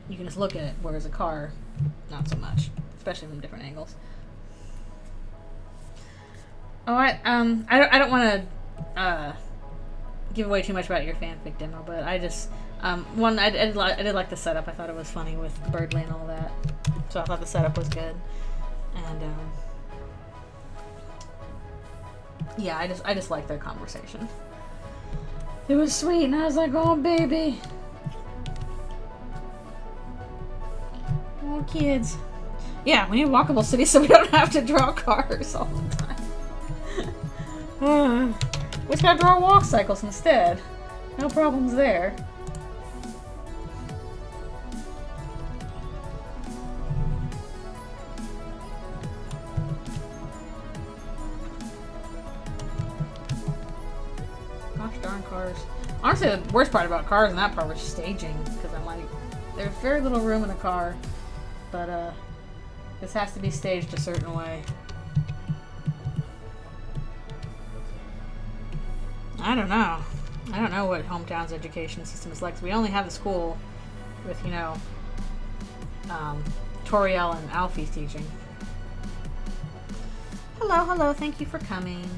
you can just look at it, whereas a car, not so much, especially from different angles. Oh, I don't want to give away too much about your fanfic demo, but I just I did like the setup. I thought it was funny with Birdly and all that, so I thought the setup was good, and yeah, I just liked their conversation. It was sweet, and I was like, oh baby, oh kids. Yeah, we need walkable cities so we don't have to draw cars all the time. We just gotta draw walk cycles instead. No problems there. Gosh darn cars. Honestly, the worst part about cars and that part was staging, because I'm like, there's very little room in a car, but this has to be staged a certain way. I don't know. I don't know what Hometown's education system is like. So we only have the school with, Toriel and Alfie's teaching. Hello, thank you for coming.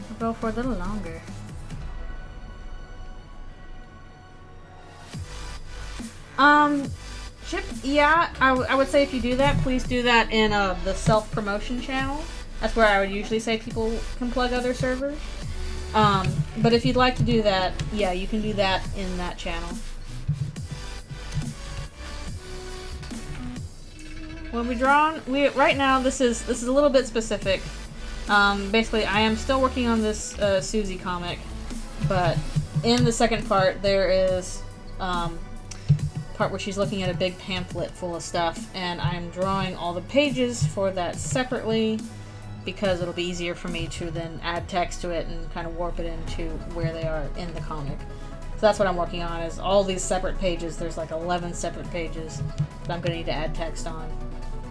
We'll go for a little longer. Chip, yeah, I would say if you do that, please do that in the self-promotion channel. That's where I would usually say people can plug other servers. But if you'd like to do that, yeah, you can do that in that channel. When we draw on, right now this is a little bit specific. Basically, I am still working on this Susie comic, but in the second part there is part where she's looking at a big pamphlet full of stuff, and I'm drawing all the pages for that separately, because it'll be easier for me to then add text to it and kind of warp it into where they are in the comic. So that's what I'm working on, is all these separate pages. There's like 11 separate pages that I'm going to need to add text on,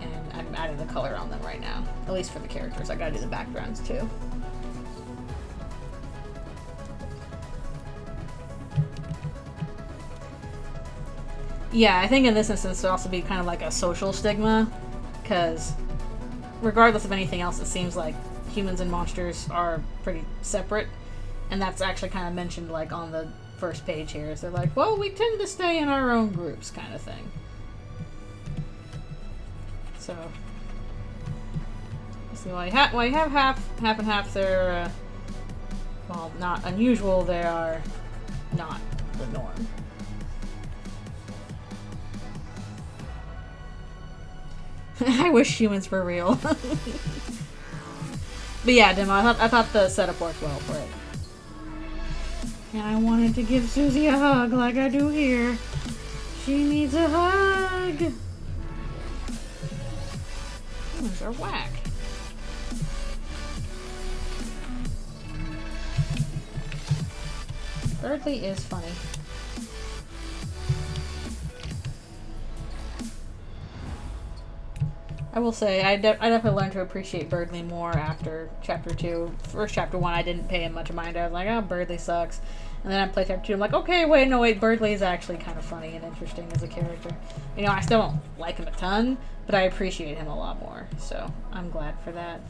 and I'm adding the color on them right now, at least for the characters. I gotta do the backgrounds too. Yeah, I think in this instance it'll also be kind of like a social stigma, because regardless of anything else, it seems like humans and monsters are pretty separate, and that's actually kind of mentioned like on the first page here. So they're like, well, we tend to stay in our own groups, kind of thing. So, see, while you have half and half, they're while not unusual, they are not the norm. I wish humans were real. But yeah, Demo, I thought the setup worked well for it. And I wanted to give Susie a hug like I do here. She needs a hug. Humans are whack. Thirdly is funny. I will say, I definitely learned to appreciate Birdly more after Chapter 2. First Chapter 1, I didn't pay him much mind. I was like, oh, Birdly sucks. And then I played Chapter 2, I'm like, okay, wait, Birdly is actually kind of funny and interesting as a character. You know, I still don't like him a ton, but I appreciate him a lot more. So, I'm glad for that.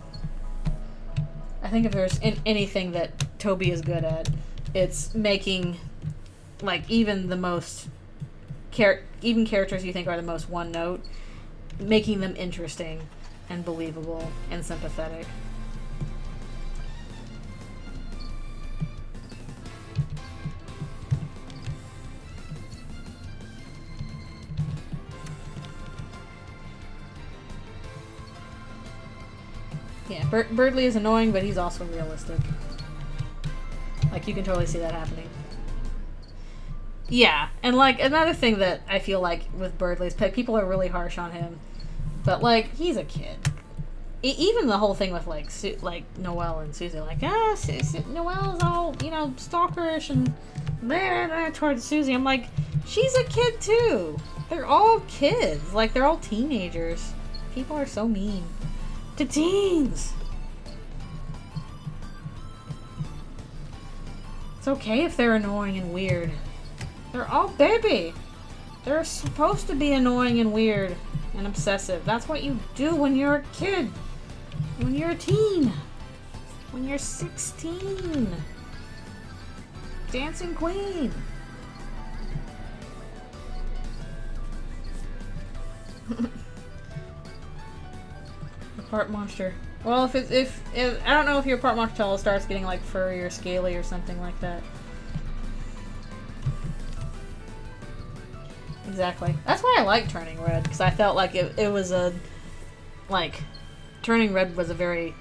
I think if there's anything that Toby is good at, it's making, like, even the most even characters you think are the most one note, making them interesting and believable and sympathetic. Yeah, Birdley is annoying, but he's also realistic. Like, you can totally see that happening. Yeah, and, like, another thing that I feel like with Birdley is people are really harsh on him. But, like, he's a kid. Even the whole thing with, like, Noelle and Susie. Like, Noelle is all, you know, stalkerish and blah, blah, towards Susie. I'm like, she's a kid, too. They're all kids. Like, they're all teenagers. People are so mean. To teens. It's okay if they're annoying and weird. They're all baby. They're supposed to be annoying and weird and obsessive. That's what you do when you're a kid. When you're a teen. When you're 16. Dancing Queen. Part monster. Well, if I don't know if your part monster till it starts getting like furry or scaly or something like that. Exactly. That's why I like Turning Red, because I felt like it was a like Turning Red was a very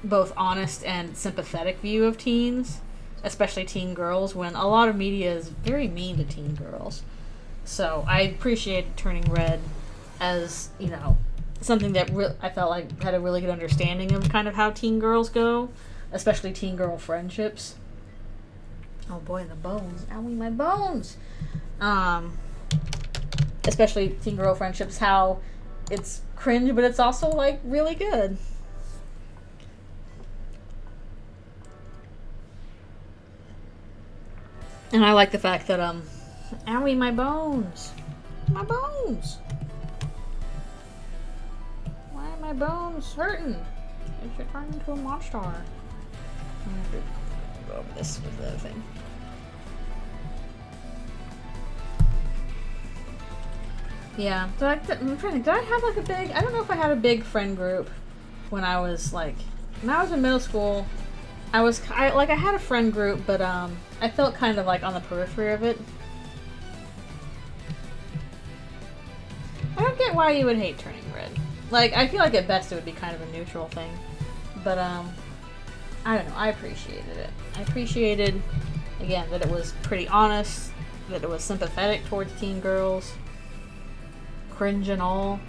both honest and sympathetic view of teens, especially teen girls, when a lot of media is very mean to teen girls. So I appreciated Turning Red as, you know, something that I felt like had a really good understanding of kind of how teen girls go, especially teen girl friendships. Oh boy, the bones. Owie, my bones! Especially teen girl friendships, how it's cringe, but it's also, like, really good. And I like the fact that, owie, my bones! My bones! My bones hurting. It should turn into a monster. I'm gonna have to go over this with the other thing. Yeah, so I'm trying to think, did I have like a big, I don't know if I had a big friend group when I was like, when I was in middle school. I had a friend group, but I felt kind of like on the periphery of it. I don't get why you would hate Turning Red. Like, I feel like at best it would be kind of a neutral thing. But, I don't know. I appreciated it. I appreciated, again, that it was pretty honest, that it was sympathetic towards teen girls, cringe and all.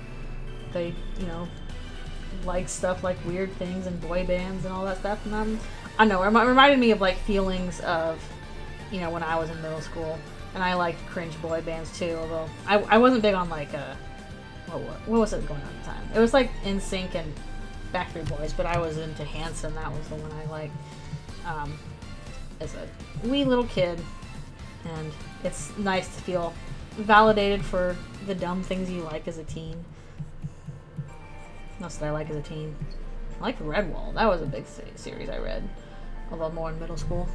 They, you know, like stuff like weird things and boy bands and all that stuff. And I know, it reminded me of, like, feelings of, you know, when I was in middle school. And I liked cringe boy bands, too, although I wasn't big on, like, what was it going on at the time? It was like NSYNC and Backstreet Boys, but I was into Hanson. That was the one I liked as a wee little kid. And it's nice to feel validated for the dumb things you like as a teen. What else did I like as a teen? I liked Redwall. That was a big series I read, although more in middle school.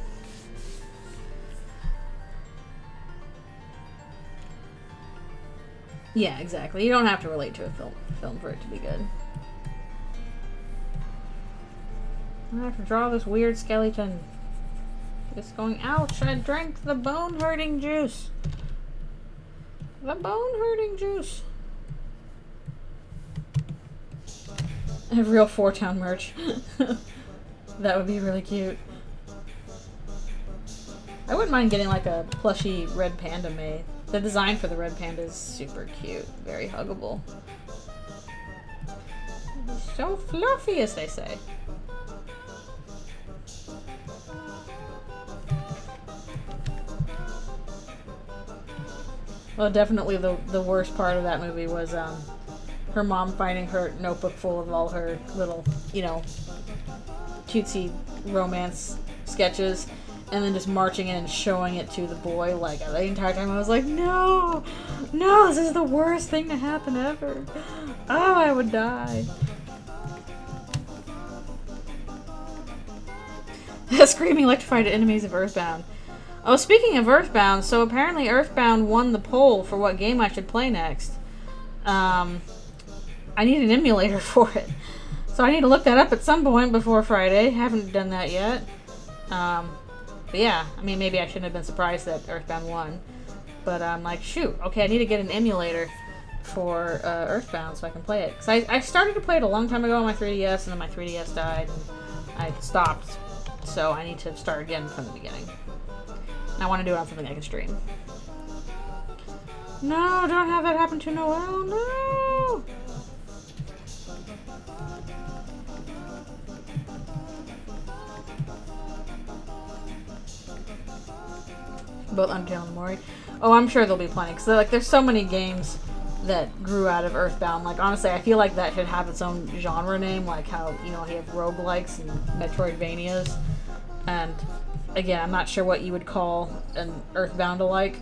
Yeah, exactly. You don't have to relate to a film for it to be good. I have to draw this weird skeleton. It's going, ouch, I drank the bone-hurting juice. The bone-hurting juice. I have real 4-Town merch. That would be really cute. I wouldn't mind getting like a plushy red panda made. The design for the red panda is super cute. Very huggable. So fluffy, as they say. Well, definitely the worst part of that movie was her mom finding her notebook full of all her little, you know, cutesy romance sketches, and then just marching in and showing it to the boy. Like, the entire time I was like, no, this is the worst thing to happen ever. Oh, I would die. Screaming electrified enemies of Earthbound. Oh, speaking of Earthbound, so apparently Earthbound won the poll for what game I should play next. I need an emulator for it. So I need to look that up at some point before Friday. Haven't done that yet. But yeah, I mean, maybe I shouldn't have been surprised that Earthbound won. But I'm like, shoot, okay, I need to get an emulator for Earthbound so I can play it. Because I started to play it a long time ago on my 3DS, and then my 3DS died, and I stopped. So I need to start again from the beginning. And I want to do it on something I can stream. No, don't have that happen to Noelle, no! Both Undertale and Mori. Oh, I'm sure there'll be plenty. Because like, there's so many games that grew out of Earthbound. Like, honestly, I feel like that should have its own genre name. Like how, you know, you have roguelikes and Metroidvanias. And, again, I'm not sure what you would call an Earthbound-alike.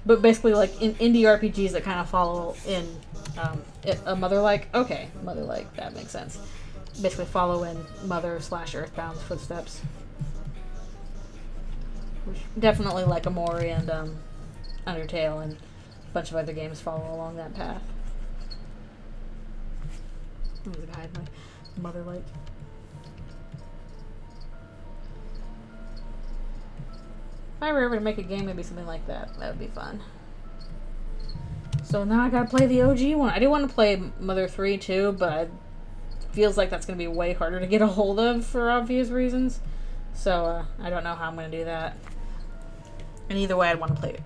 But basically, like, in indie RPGs that kind of follow in a Mother-like. Okay, Mother-like. That makes sense. Basically follow in Mother/Earthbound's footsteps. Definitely like Amori and Undertale and a bunch of other games follow along that path. I'm gonna hide my Mother-like. If I were ever to make a game, maybe something like that. That would be fun. So now I gotta play the OG one. I do want to play Mother 3 too, but it feels like that's gonna be way harder to get a hold of for obvious reasons. So I don't know how I'm gonna do that. And either way, I'd want to play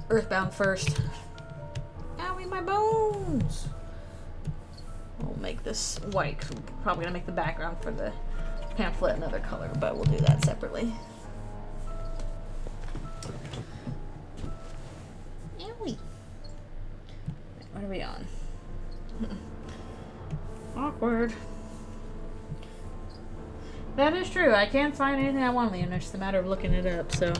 Earthbound first. Owie, my bones! We'll make this white, because we're probably going to make the background for the pamphlet another color, but we'll do that separately. Owie! What are we on? Awkward. That is true. I can't find anything I want on the internet. It's just a matter of looking it up, so...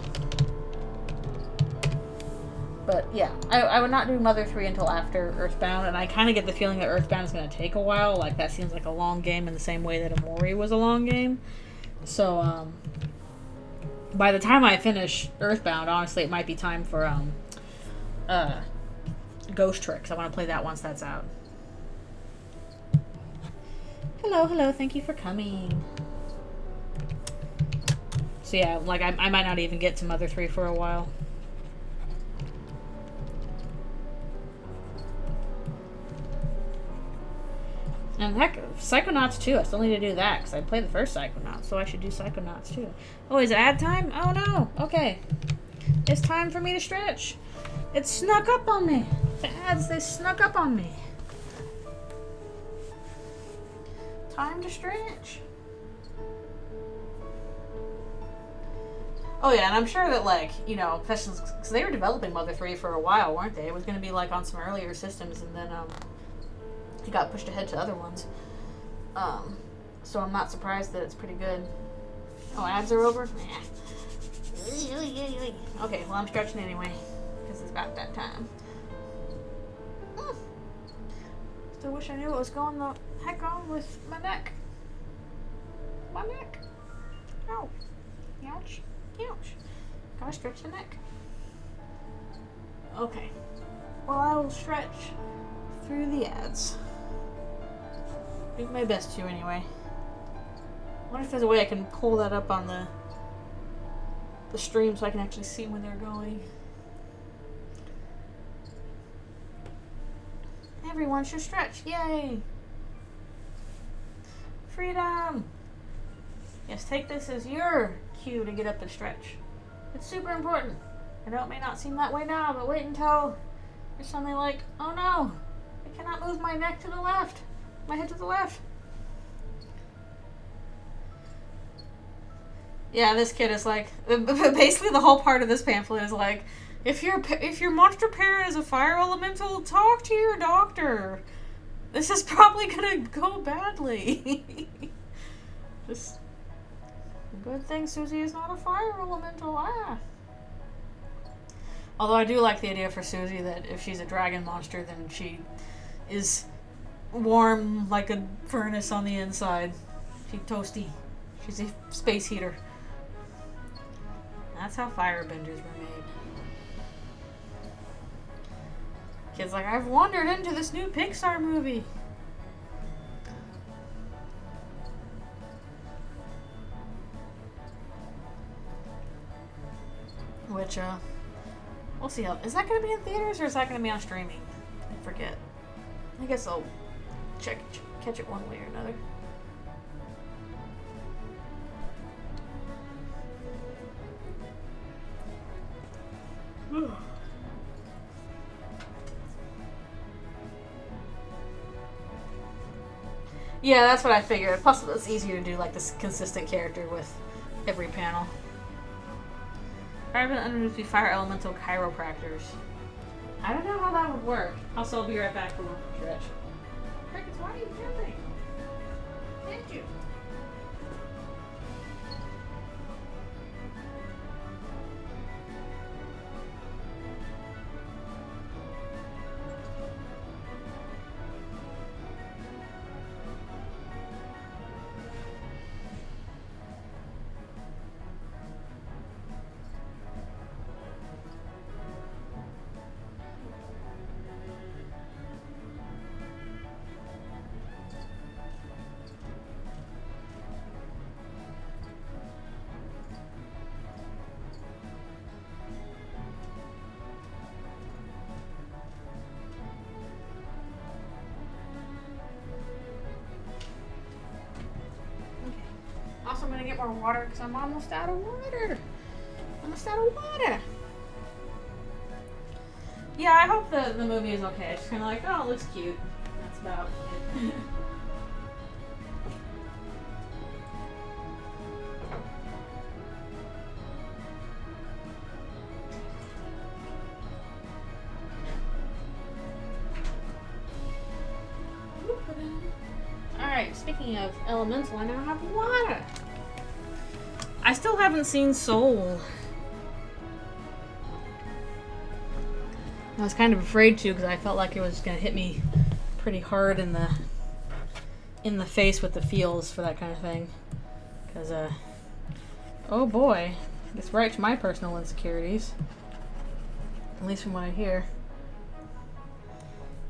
But yeah, I would not do Mother 3 until after Earthbound, and I kind of get the feeling that Earthbound is going to take a while. Like, that seems like a long game in the same way that Amori was a long game. So, by the time I finish Earthbound, honestly, it might be time for, Ghost Tricks. I want to play that once that's out. Hello, hello, thank you for coming. So yeah, like, I might not even get to Mother 3 for a while. And heck, Psychonauts 2, I still need to do that, because I played the first Psychonauts, so I should do Psychonauts 2. Oh, is it ad time? Oh no, okay. It's time for me to stretch. It snuck up on me. The ads, they snuck up on me. Time to stretch. Oh yeah, and I'm sure that, like, you know, because they were developing Mother 3 for a while, weren't they? It was going to be, like, on some earlier systems, and then, it got pushed ahead to other ones. So I'm not surprised that it's pretty good. Oh, ads are over? Nah. Okay, well, I'm stretching anyway, because it's about that time. Still wish I knew what was going the heck on with my neck. My neck. Ow. Ouch. Ouch. Gotta stretch the neck. Okay. Well, I will stretch through the ads. Do my best to, anyway. I wonder if there's a way I can pull that up on the stream so I can actually see when they're going. Everyone should stretch. Yay! Freedom! Yes, take this as your cue to get up and stretch. It's super important. I know it may not seem that way now, but wait until you're suddenly like, oh no, I cannot move my neck to the left. My head to the left. Yeah, this kid is like, basically the whole part of this pamphlet is like, if your monster parent is a fire elemental, talk to your doctor. This is probably gonna go badly. Just good thing Susie is not a fire elemental. Ah. Although I do like the idea for Susie that if she's a dragon monster, then she is warm like a furnace on the inside. She's toasty. She's a space heater. That's how firebenders were made. Kid's like, I've wandered into this new Pixar movie. Which, we'll see how. Is that going to be in theaters or is that going to be on streaming? I forget. I guess I'll catch it one way or another. Yeah, that's what I figured. Plus, it's easier to do like this consistent character with every panel. Private underneath be fire elemental chiropractors. I don't know how that would work. Also, I'll be right back for one stretch. Crickets, why are you jumping? Thank you. Also, I'm gonna get more water because I'm almost out of water. Yeah, I hope the movie is okay. It's kind of like, oh, it looks cute. That's about it. Alright, speaking of elemental, I now have water. I still haven't seen Soul. I was kind of afraid to because I felt like it was going to hit me pretty hard in the face with the feels for that kind of thing. Because, oh boy, it's right to my personal insecurities. At least from what I hear.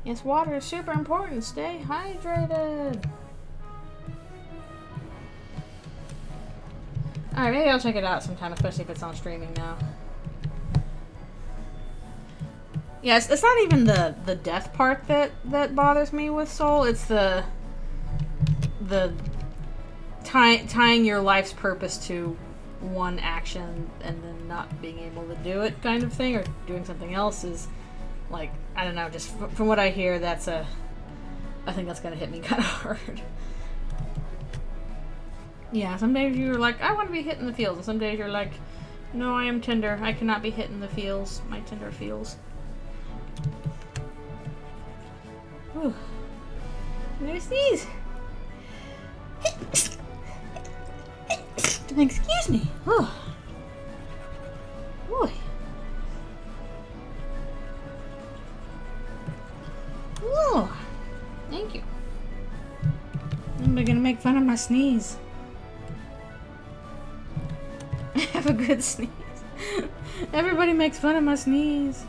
Yes, water is super important. Stay hydrated. Alright, maybe I'll check it out sometime, especially if it's on streaming now. Yes, it's not even the death part that bothers me with Soul. It's the tying your life's purpose to one action and then not being able to do it kind of thing, or doing something else is like, I don't know, just from what I hear, I think that's gonna hit me kind of hard. Yeah, some days you're like, I want to be hit in the feels, and some days you're like, no, I am tender. I cannot be hit in the feels. My tender feels. Ooh. I'm gonna sneeze. Excuse me. Oh. Boy. Oh. Thank you. I'm gonna make fun of my sneeze. Have a good sneeze. Everybody makes fun of my sneeze.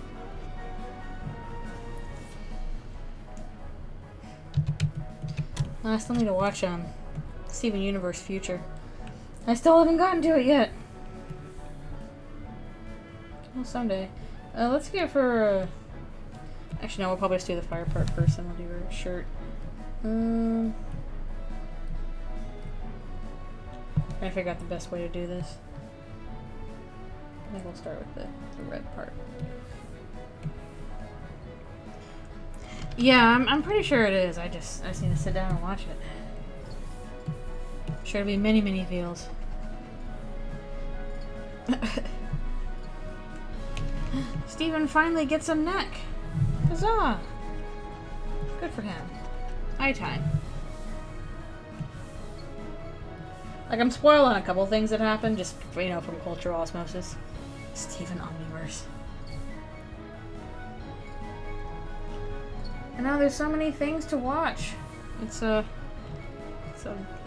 I still need to watch Steven Universe Future. I still haven't gotten to it yet. Well, someday. Let's get for. Actually, no. We'll probably just do the fire part first, and we'll do her shirt. Trying to figure out the best way to do this. I think we'll start with the red part. Yeah, I'm pretty sure it is. I just need to sit down and watch it. Sure to be many feels. Steven finally gets a neck. Huzzah! Good for him. High time. Like, I'm spoiled on a couple things that happened, just, you know, from cultural osmosis. Steven Omniverse. And now there's so many things to watch. It's a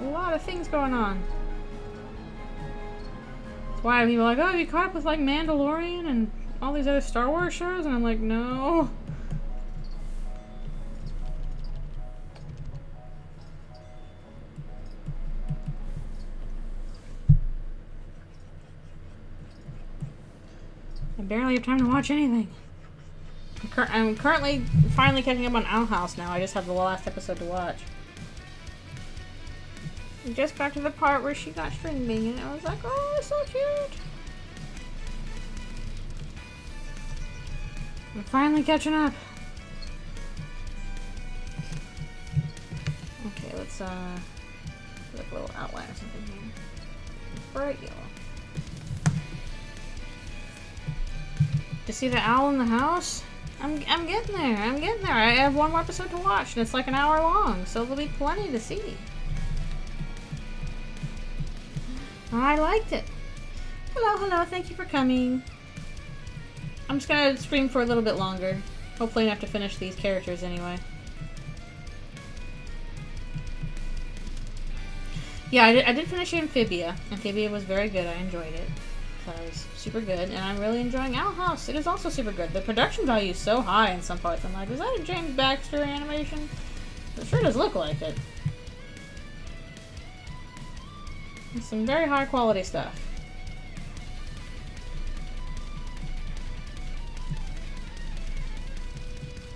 lot of things going on. Why are people like, oh, you caught up with like Mandalorian and all these other Star Wars shows? And I'm like, no. I barely have time to watch anything. I'm currently finally catching up on Owl House now. I just have the last episode to watch. I just got to the part where she got string bean and I was like, oh, it's so cute. I'm finally catching up. Okay, let's put a little outline or something here. Bright yellow. To see the owl in the house? I'm getting there. I'm getting there. I have one more episode to watch, and it's like an hour long, so there'll be plenty to see. I liked it. Hello, hello. Thank you for coming. I'm just gonna stream for a little bit longer. Hopefully enough to finish these characters anyway. Yeah, I did finish Amphibia. Amphibia was very good. I enjoyed it. It was super good, and I'm really enjoying Owl House. It is also super good. The production value is so high in some parts. I'm like, is that a James Baxter animation? It sure does look like it. It's some very high quality stuff.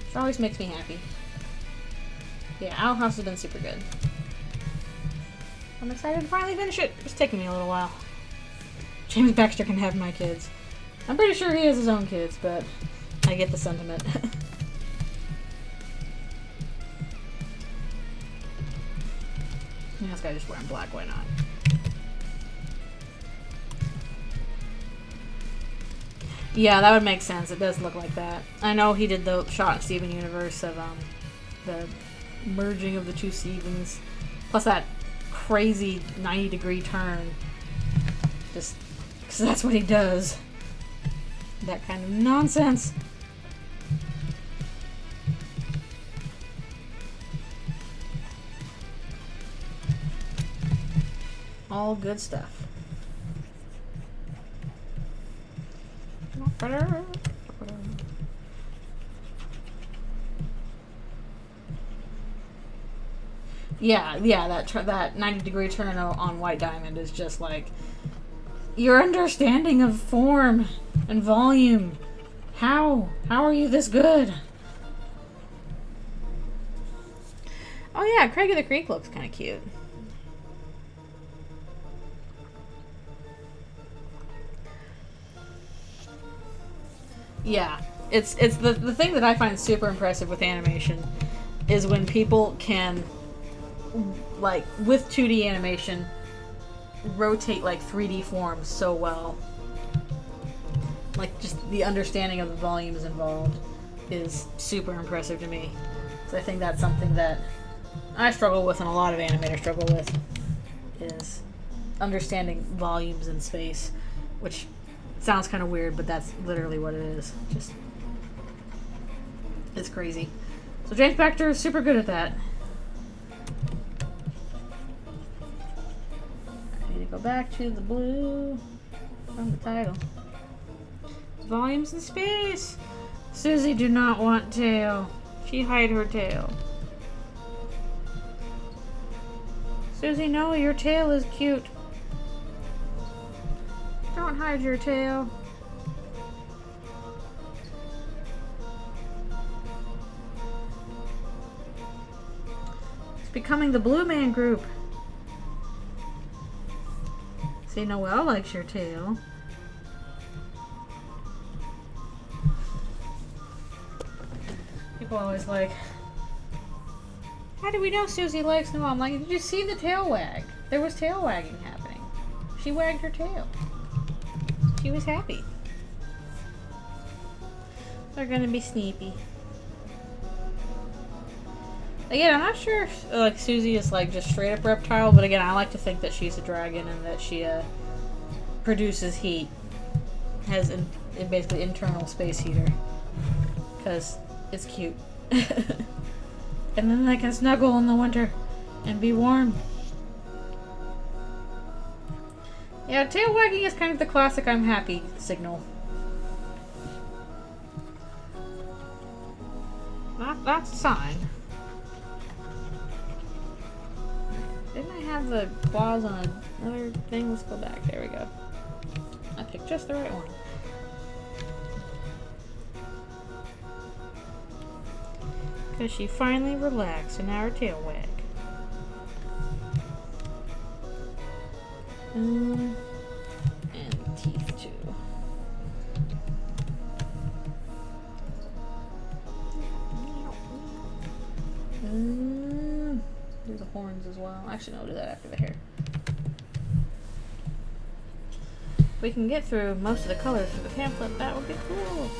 Which always makes me happy. Yeah, Owl House has been super good. I'm excited to finally finish it. It's taking me a little while. James Baxter can have my kids. I'm pretty sure he has his own kids, but I get the sentiment. This guy just wearing black, why not? Yeah, that would make sense. It does look like that. I know he did the shot in Steven Universe of the merging of the two Stevens. Plus that crazy 90-degree turn. Just because that's what he does. That kind of nonsense. All good stuff. Yeah, that 90-degree turn on White Diamond is just like your understanding of form and volume. How are you this good? Oh yeah, Craig of the Creek looks kind of cute. Yeah, it's the thing that I find super impressive with animation is when people can, like, with 2D animation, rotate like 3D forms so well. Like, just the understanding of the volumes involved is super impressive to me. So I think that's something that I struggle with and a lot of animators struggle with, is understanding volumes in space, which sounds kind of weird, but that's literally what it is. Just, it's crazy. So James Baxter is super good at that. I need to go back to the blue from the title. Volumes in space. Susie do not want tail. She hide her tail. Susie, no, your tail is cute. Don't hide your tail. It's becoming the Blue Man Group. See, Noelle likes your tail. People always like, how do we know Susie likes Noelle? I'm like, did you see the tail wag? There was tail wagging happening. She wagged her tail. She was happy. They're gonna be sneepy. Again, I'm not sure if like Susie is like just straight up reptile, but again, I like to think that she's a dragon and that she produces heat, has basically internal space heater, because it's cute. And then they can snuggle in the winter and be warm. Yeah, tail wagging is kind of the classic I'm happy signal. That's a sign. Didn't I have the claws on another thing? Let's go back. There we go. I picked just the right one. Because she finally relaxed and now her tail wag. And teeth too. Do the horns as well. Actually, no, I'll do that after the hair. If we can get through most of the colors for the pamphlet, that would be cool.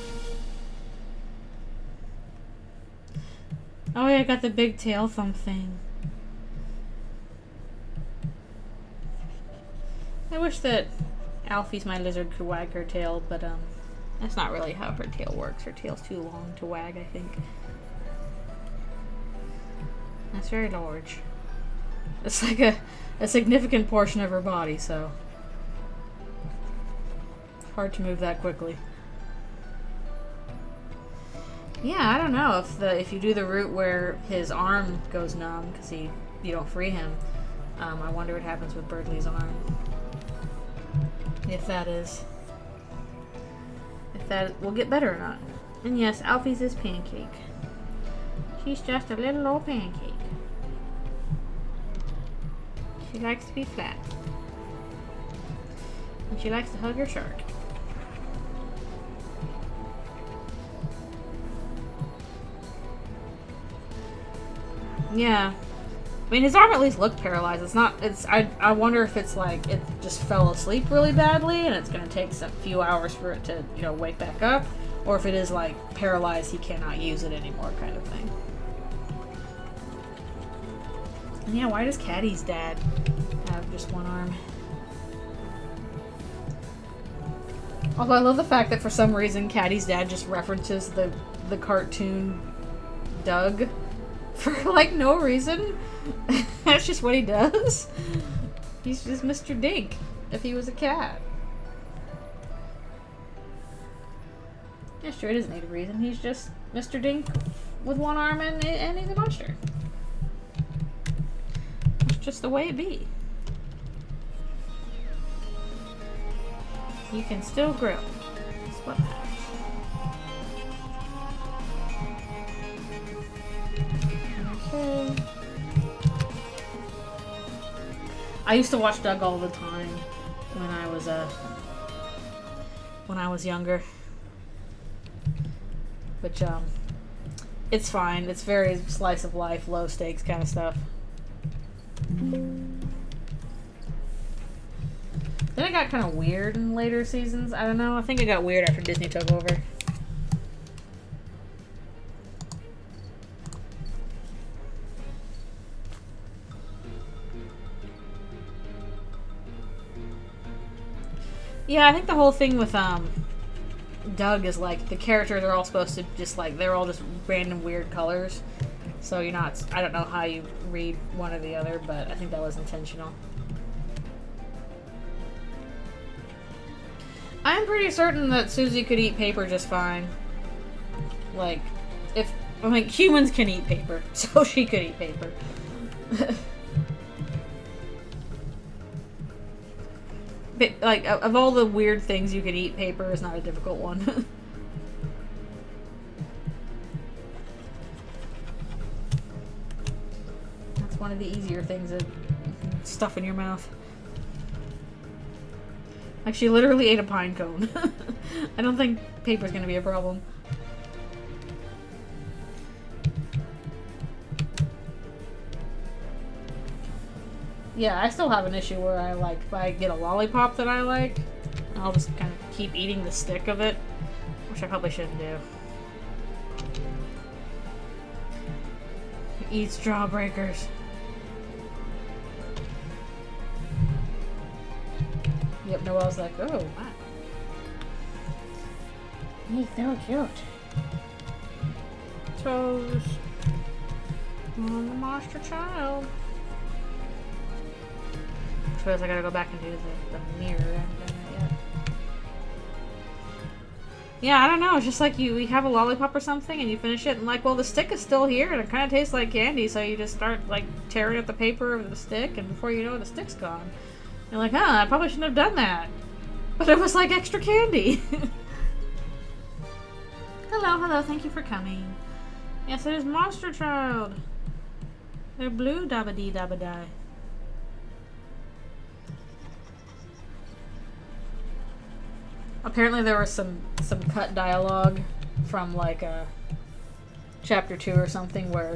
Oh yeah, I got the big tail thumb thing. I wish that Alfie's my lizard could wag her tail, but that's not really how her tail works. Her tail's too long to wag, I think. That's very large. It's like a significant portion of her body, so hard to move that quickly. Yeah, I don't know if you do the route where his arm goes numb because you don't free him. I wonder what happens with Birdley's arm. If that will get better or not. And yes, Alfie's is Pancake. She's just a little old pancake. She likes to be flat. And she likes to hug her shark. Yeah. I mean, his arm at least looked paralyzed. I wonder if it's like it just fell asleep really badly and it's going to take a few hours for it to, wake back up. Or if it is like paralyzed, he cannot use it anymore kind of thing. And yeah, why does Caddy's dad have just one arm? Although I love the fact that for some reason Caddy's dad just references the cartoon Doug for like no reason. That's just what he does. He's just Mr. Dink if he was a cat. Yeah, sure, it doesn't need a reason. He's just Mr. Dink with one arm and he's a monster. It's just the way it be. You can still grill. That's what matters. Okay. I used to watch Doug all the time when I was younger. Which it's fine. It's very slice of life, low stakes kind of stuff. Then it got kind of weird in later seasons. I don't know. I think it got weird after Disney took over. Yeah, I think the whole thing with Doug is like the characters are all supposed to just like they're all just random weird colors. So you're not. I don't know how you read one or the other, but I think that was intentional. I'm pretty certain that Susie could eat paper just fine. Like, humans can eat paper, so she could eat paper. But, like, of all the weird things you could eat, paper is not a difficult one. That's one of the easier things to stuff in your mouth. Like, she literally ate a pine cone. I don't think paper's gonna be a problem. Yeah, I still have an issue where if I get a lollipop that I like, I'll just kind of keep eating the stick of it, which I probably shouldn't do. Eat straw breakers. Yep, Noelle's like, oh, wow. He's so cute. Toes on the monster child. to it is I gotta go back and do the mirror. I haven't done that yet. Yeah, I don't know. It's just like we have a lollipop or something and you finish it and like, well, the stick is still here and it kind of tastes like candy, so you just start like tearing at the paper of the stick and before you know it, the stick's gone. You're like, I probably shouldn't have done that. But it was like extra candy. Hello, thank you for coming. Yes, it is Monster Child. They're blue, dabba-dee, dabba-die. Apparently there was some cut dialogue from like chapter 2 or something where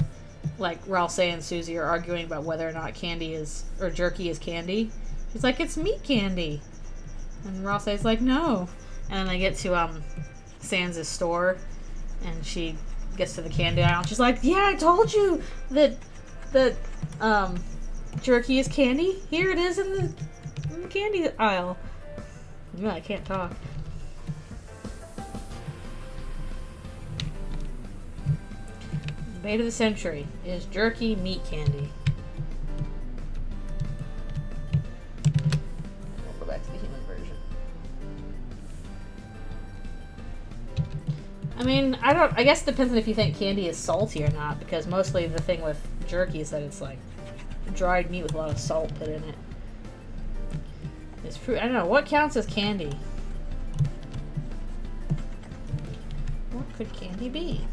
like Ralsei and Susie are arguing about whether or not candy is, or jerky is candy. She's like, it's meat candy. And Ralsei's like, no. And then they get to Sans' store and she gets to the candy aisle and she's like, yeah, I told you that jerky is candy. Here it is in the candy aisle. Yeah, I can't talk. Debate of the century. Is jerky meat candy? We'll go back to the human version. I mean, I guess it depends on if you think candy is salty or not, because mostly the thing with jerky is that it's like dried meat with a lot of salt put in it. It's fruit. I don't know. What counts as candy? What could candy be?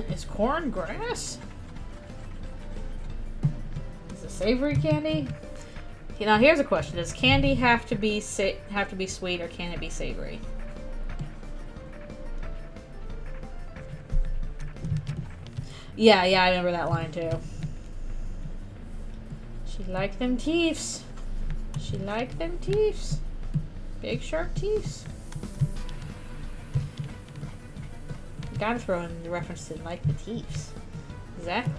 Is corn grass? Is it savory candy? You know, here's a question: does candy have to be sweet, or can it be savory? Yeah, I remember that line too. She liked them teeths. She liked them teeths. Big sharp teeths. Gotta throw in the reference to like the teeths. Exactly.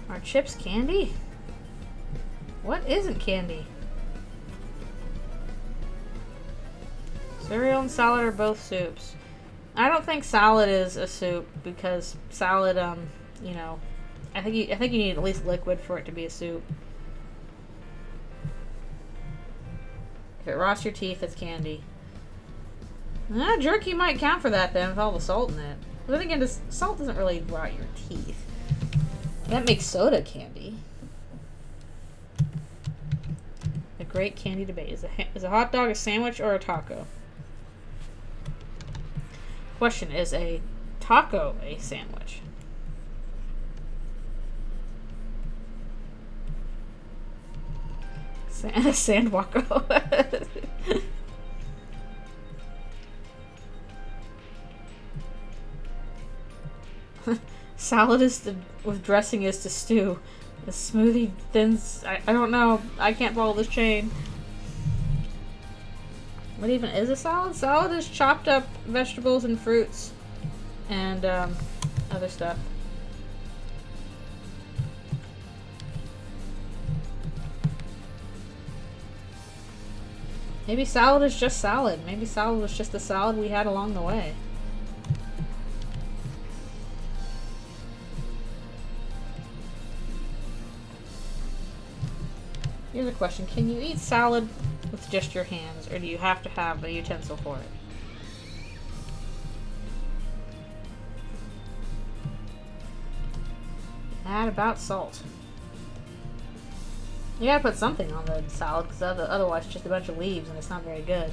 Are chips candy? What isn't candy? Cereal and salad are both soups. I don't think salad is a soup because salad, you know, I think you need at least liquid for it to be a soup. If it rots your teeth, it's candy. Jerky might count for that then with all the salt in it. But then again, salt doesn't really rot your teeth. That makes soda candy. A great candy debate. Is a hot dog a sandwich or a taco? Question: is a taco a sandwich? Sandwalko. Salad with dressing is to stew. The smoothie thins. I don't know. I can't follow this chain. What even is a salad? Salad is chopped up vegetables and fruits and other stuff. Maybe salad is just salad. Maybe salad was just the salad we had along the way. Here's a question. Can you eat salad with just your hands, or do you have to have a utensil for it? Add about salt. You gotta put something on the salad, because otherwise it's just a bunch of leaves and it's not very good.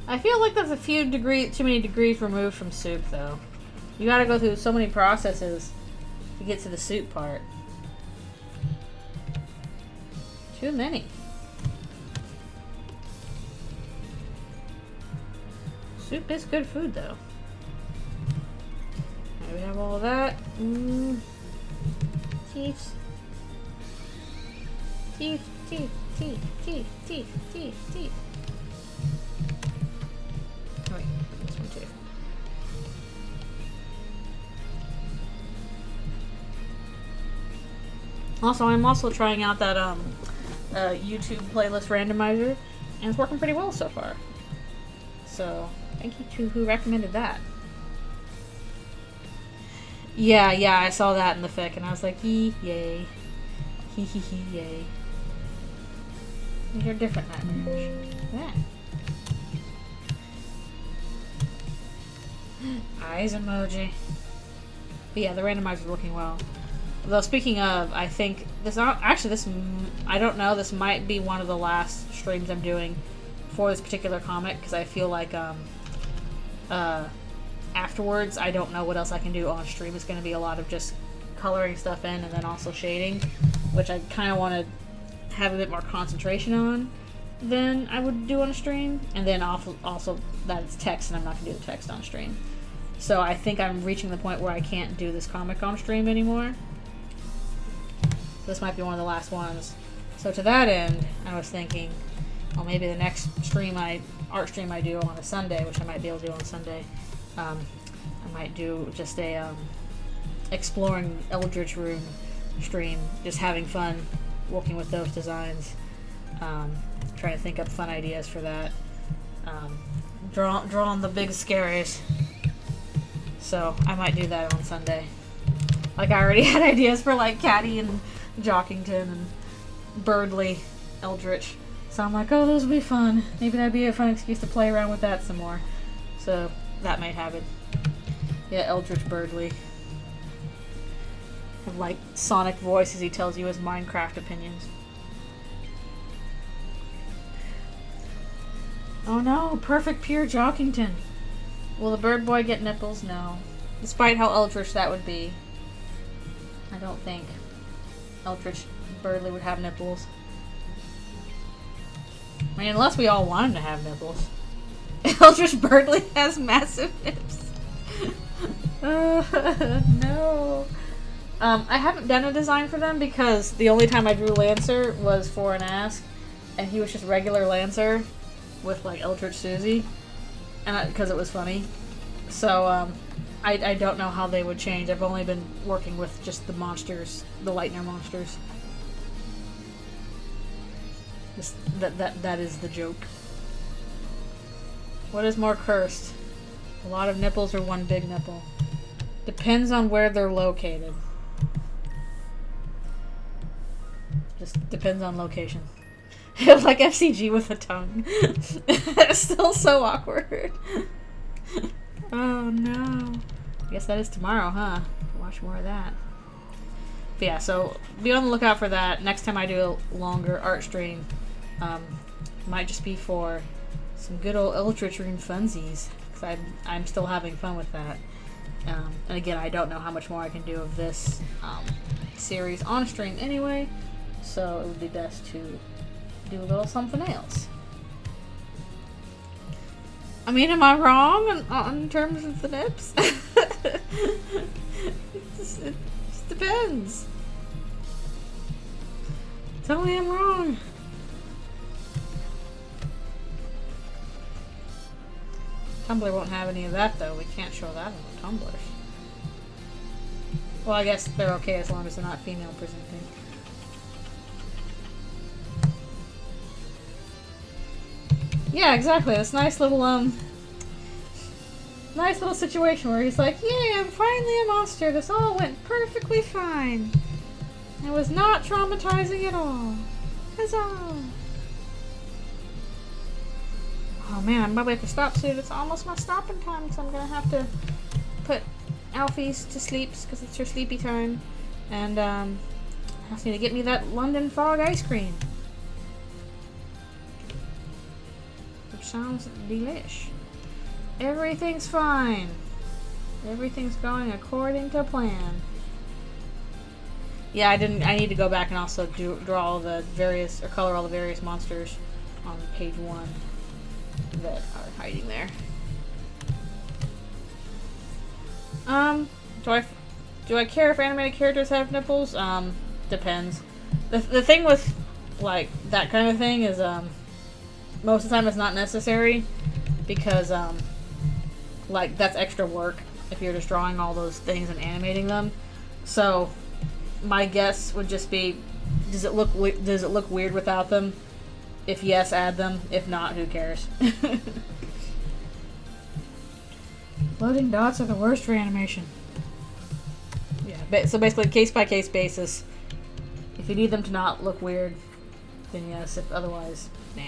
I feel like that's a few too many degrees removed from soup, though. You gotta go through so many processes to get to the soup part. Too many. Soup is good food, though. Right, we have all of that. Teeth. Teeth, teeth, teeth, teeth, teeth, teeth, teeth. Oh, wait, this one too. Also, I'm also trying out that YouTube playlist randomizer, and it's working pretty well so far. So, thank you to who recommended that. Yeah, I saw that in the fic, and I was like, yay. Yay. These are different nightmares. Yeah. Eyes emoji. But yeah, the randomizer's working well. Though speaking of, I think I don't know, this might be one of the last streams I'm doing for this particular comic, because I feel like afterwards I don't know what else I can do on stream. It's going to be a lot of just coloring stuff in and then also shading, which I kind of want to have a bit more concentration on than I would do on a stream. And then also that it's text, and I'm not going to do the text on stream. So I think I'm reaching the point where I can't do this comic on stream anymore. This might be one of the last ones. So to that end, I was thinking, well, maybe the next art stream I do on a Sunday, which I might be able to do on a Sunday, I might do just a exploring Eldritch Room stream, just having fun working with those designs, trying to think up fun ideas for that, drawing the big scaries. So I might do that on Sunday. Like, I already had ideas for like Caddy and Jockington and Birdly Eldritch. So I'm like, oh, those would be fun. Maybe that'd be a fun excuse to play around with that some more. So that might happen. Yeah, Eldritch Birdly. Have like Sonic voice as he tells you his Minecraft opinions. Oh no, perfect pure Jockington. Will the bird boy get nipples? No. Despite how Eldritch that would be, I don't think Eldritch Birdly would have nipples. I mean, unless we all want him to have nipples. Eldritch Birdly has massive nips. No. I haven't done a design for them because the only time I drew Lancer was for an Ask, and he was just regular Lancer with like Eldritch Susie, and because it was funny. So I don't know how they would change. I've only been working with just the monsters, the Lightner monsters. That is the joke. What is more cursed? A lot of nipples or one big nipple? Depends on where they're located. Just depends on location. Like FCG with a tongue. It's still so awkward. Oh no. I guess that is tomorrow, huh? Watch more of that. But yeah, so be on the lookout for that. Next time I do a longer art stream, might just be for some good old Eldritch Room funsies, because I'm still having fun with that. And again, I don't know how much more I can do of this series on stream anyway, so it would be best to do a little something else. I mean, am I wrong in terms of the nips? It just depends. Tell me I'm wrong. Tumblr won't have any of that, though. We can't show that on the Tumblrs. Well, I guess they're okay as long as they're not female presenting. Yeah, exactly. This nice little situation where he's like, "Yay, I'm finally a monster. This all went perfectly fine. It was not traumatizing at all. Huzzah!" Oh man, I'm probably have to stop soon. It's almost my stopping time, so I'm gonna have to put Alfie's to sleep because it's her sleepy time, and I just need to get me that London Fog ice cream, which sounds delish. Everything's fine. Everything's going according to plan. Yeah, I need to go back and also draw all the various, or color all the various monsters on page 1 that are hiding there. Do I care if animated characters have nipples? Depends. The thing with like that kind of thing is most of the time it's not necessary, because like that's extra work if you're just drawing all those things and animating them. So my guess would just be Does it look weird without them? If yes, add them. If not, who cares? Loading dots are the worst for animation. Yeah, so basically case by case basis. If you need them to not look weird, then yes. If otherwise, nah.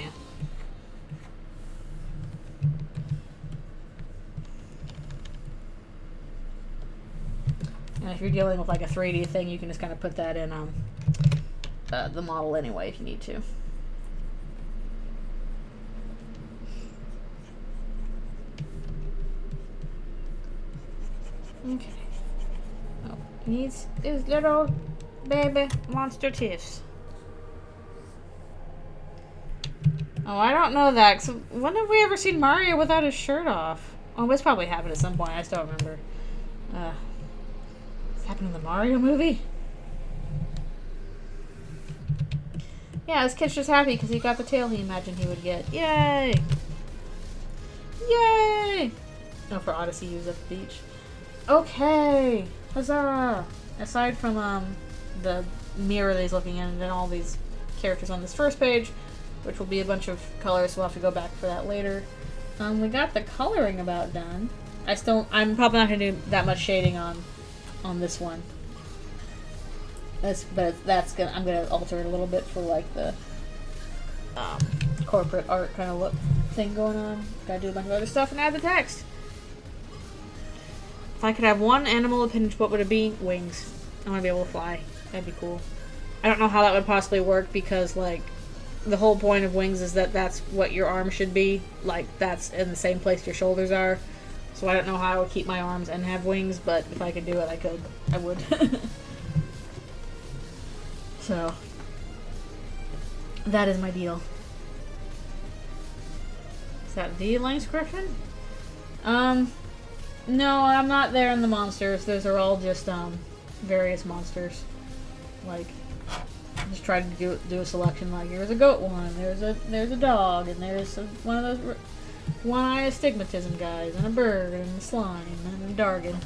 And if you're dealing with like a 3D thing, you can just kind of put that in the model anyway if you need to. Okay. Oh, needs his little baby monster teeth. Oh, I don't know that. 'Cause when have we ever seen Mario without his shirt off? Oh, this probably happened at some point. I still remember. This happened in the Mario movie? Yeah, this kid's just happy because he got the tail he imagined he would get. Yay! Yay! Oh, for Odyssey use at the beach. Okay! Huzzah! Aside from the mirror that he's looking in and then all these characters on this first page, which will be a bunch of colors, so we'll have to go back for that later. We got the coloring about done. I'm probably not going to do that much shading on this one. I'm gonna alter it a little bit for like the corporate art kind of look thing going on. Gotta do a bunch of other stuff and add the text. If I could have one animal appendage, what would it be? Wings. I want to be able to fly. That'd be cool. I don't know how that would possibly work because like the whole point of wings is that that's what your arm should be. Like that's in the same place your shoulders are. So I don't know how I would keep my arms and have wings, but if I could do it, I would. So, that is my deal. Is that the Lynx Griffin? No, I'm not there in the monsters. Those are all just, various monsters. Like, just try to do a selection. Like, here's a goat one, there's a dog, and there's one of those one-eye astigmatism guys, and a bird, and a slime, and a dargon.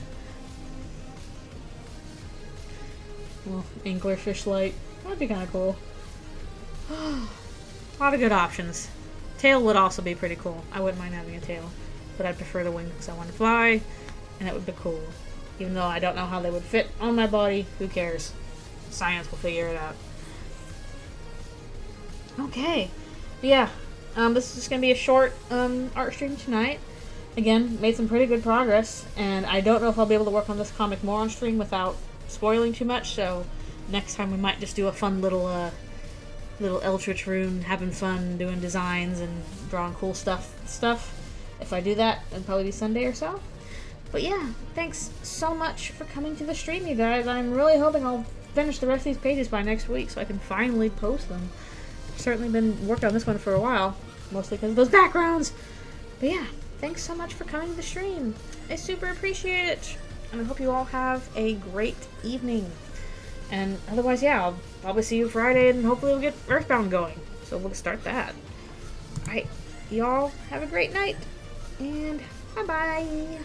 Well, anglerfish light. That'd be kind of cool. A lot of good options. Tail would also be pretty cool. I wouldn't mind having a tail, but I'd prefer the wings because I want to fly, and it would be cool. Even though I don't know how they would fit on my body, who cares? Science will figure it out. Okay. But yeah, this is just going to be a short art stream tonight. Again, made some pretty good progress, and I don't know if I'll be able to work on this comic more on stream without spoiling too much, so next time we might just do a fun little Eldritch Rune, having fun doing designs and drawing cool stuff. If I do that, it'll probably be Sunday or so. But yeah, thanks so much for coming to the stream, you guys. I'm really hoping I'll finish the rest of these pages by next week so I can finally post them. I've certainly been working on this one for a while, mostly because of those backgrounds. But yeah, thanks so much for coming to the stream. I super appreciate it. And I hope you all have a great evening. And otherwise, yeah, I'll probably see you Friday, and hopefully we'll get Earthbound going. So we'll start that. Alright, y'all have a great night, and bye-bye.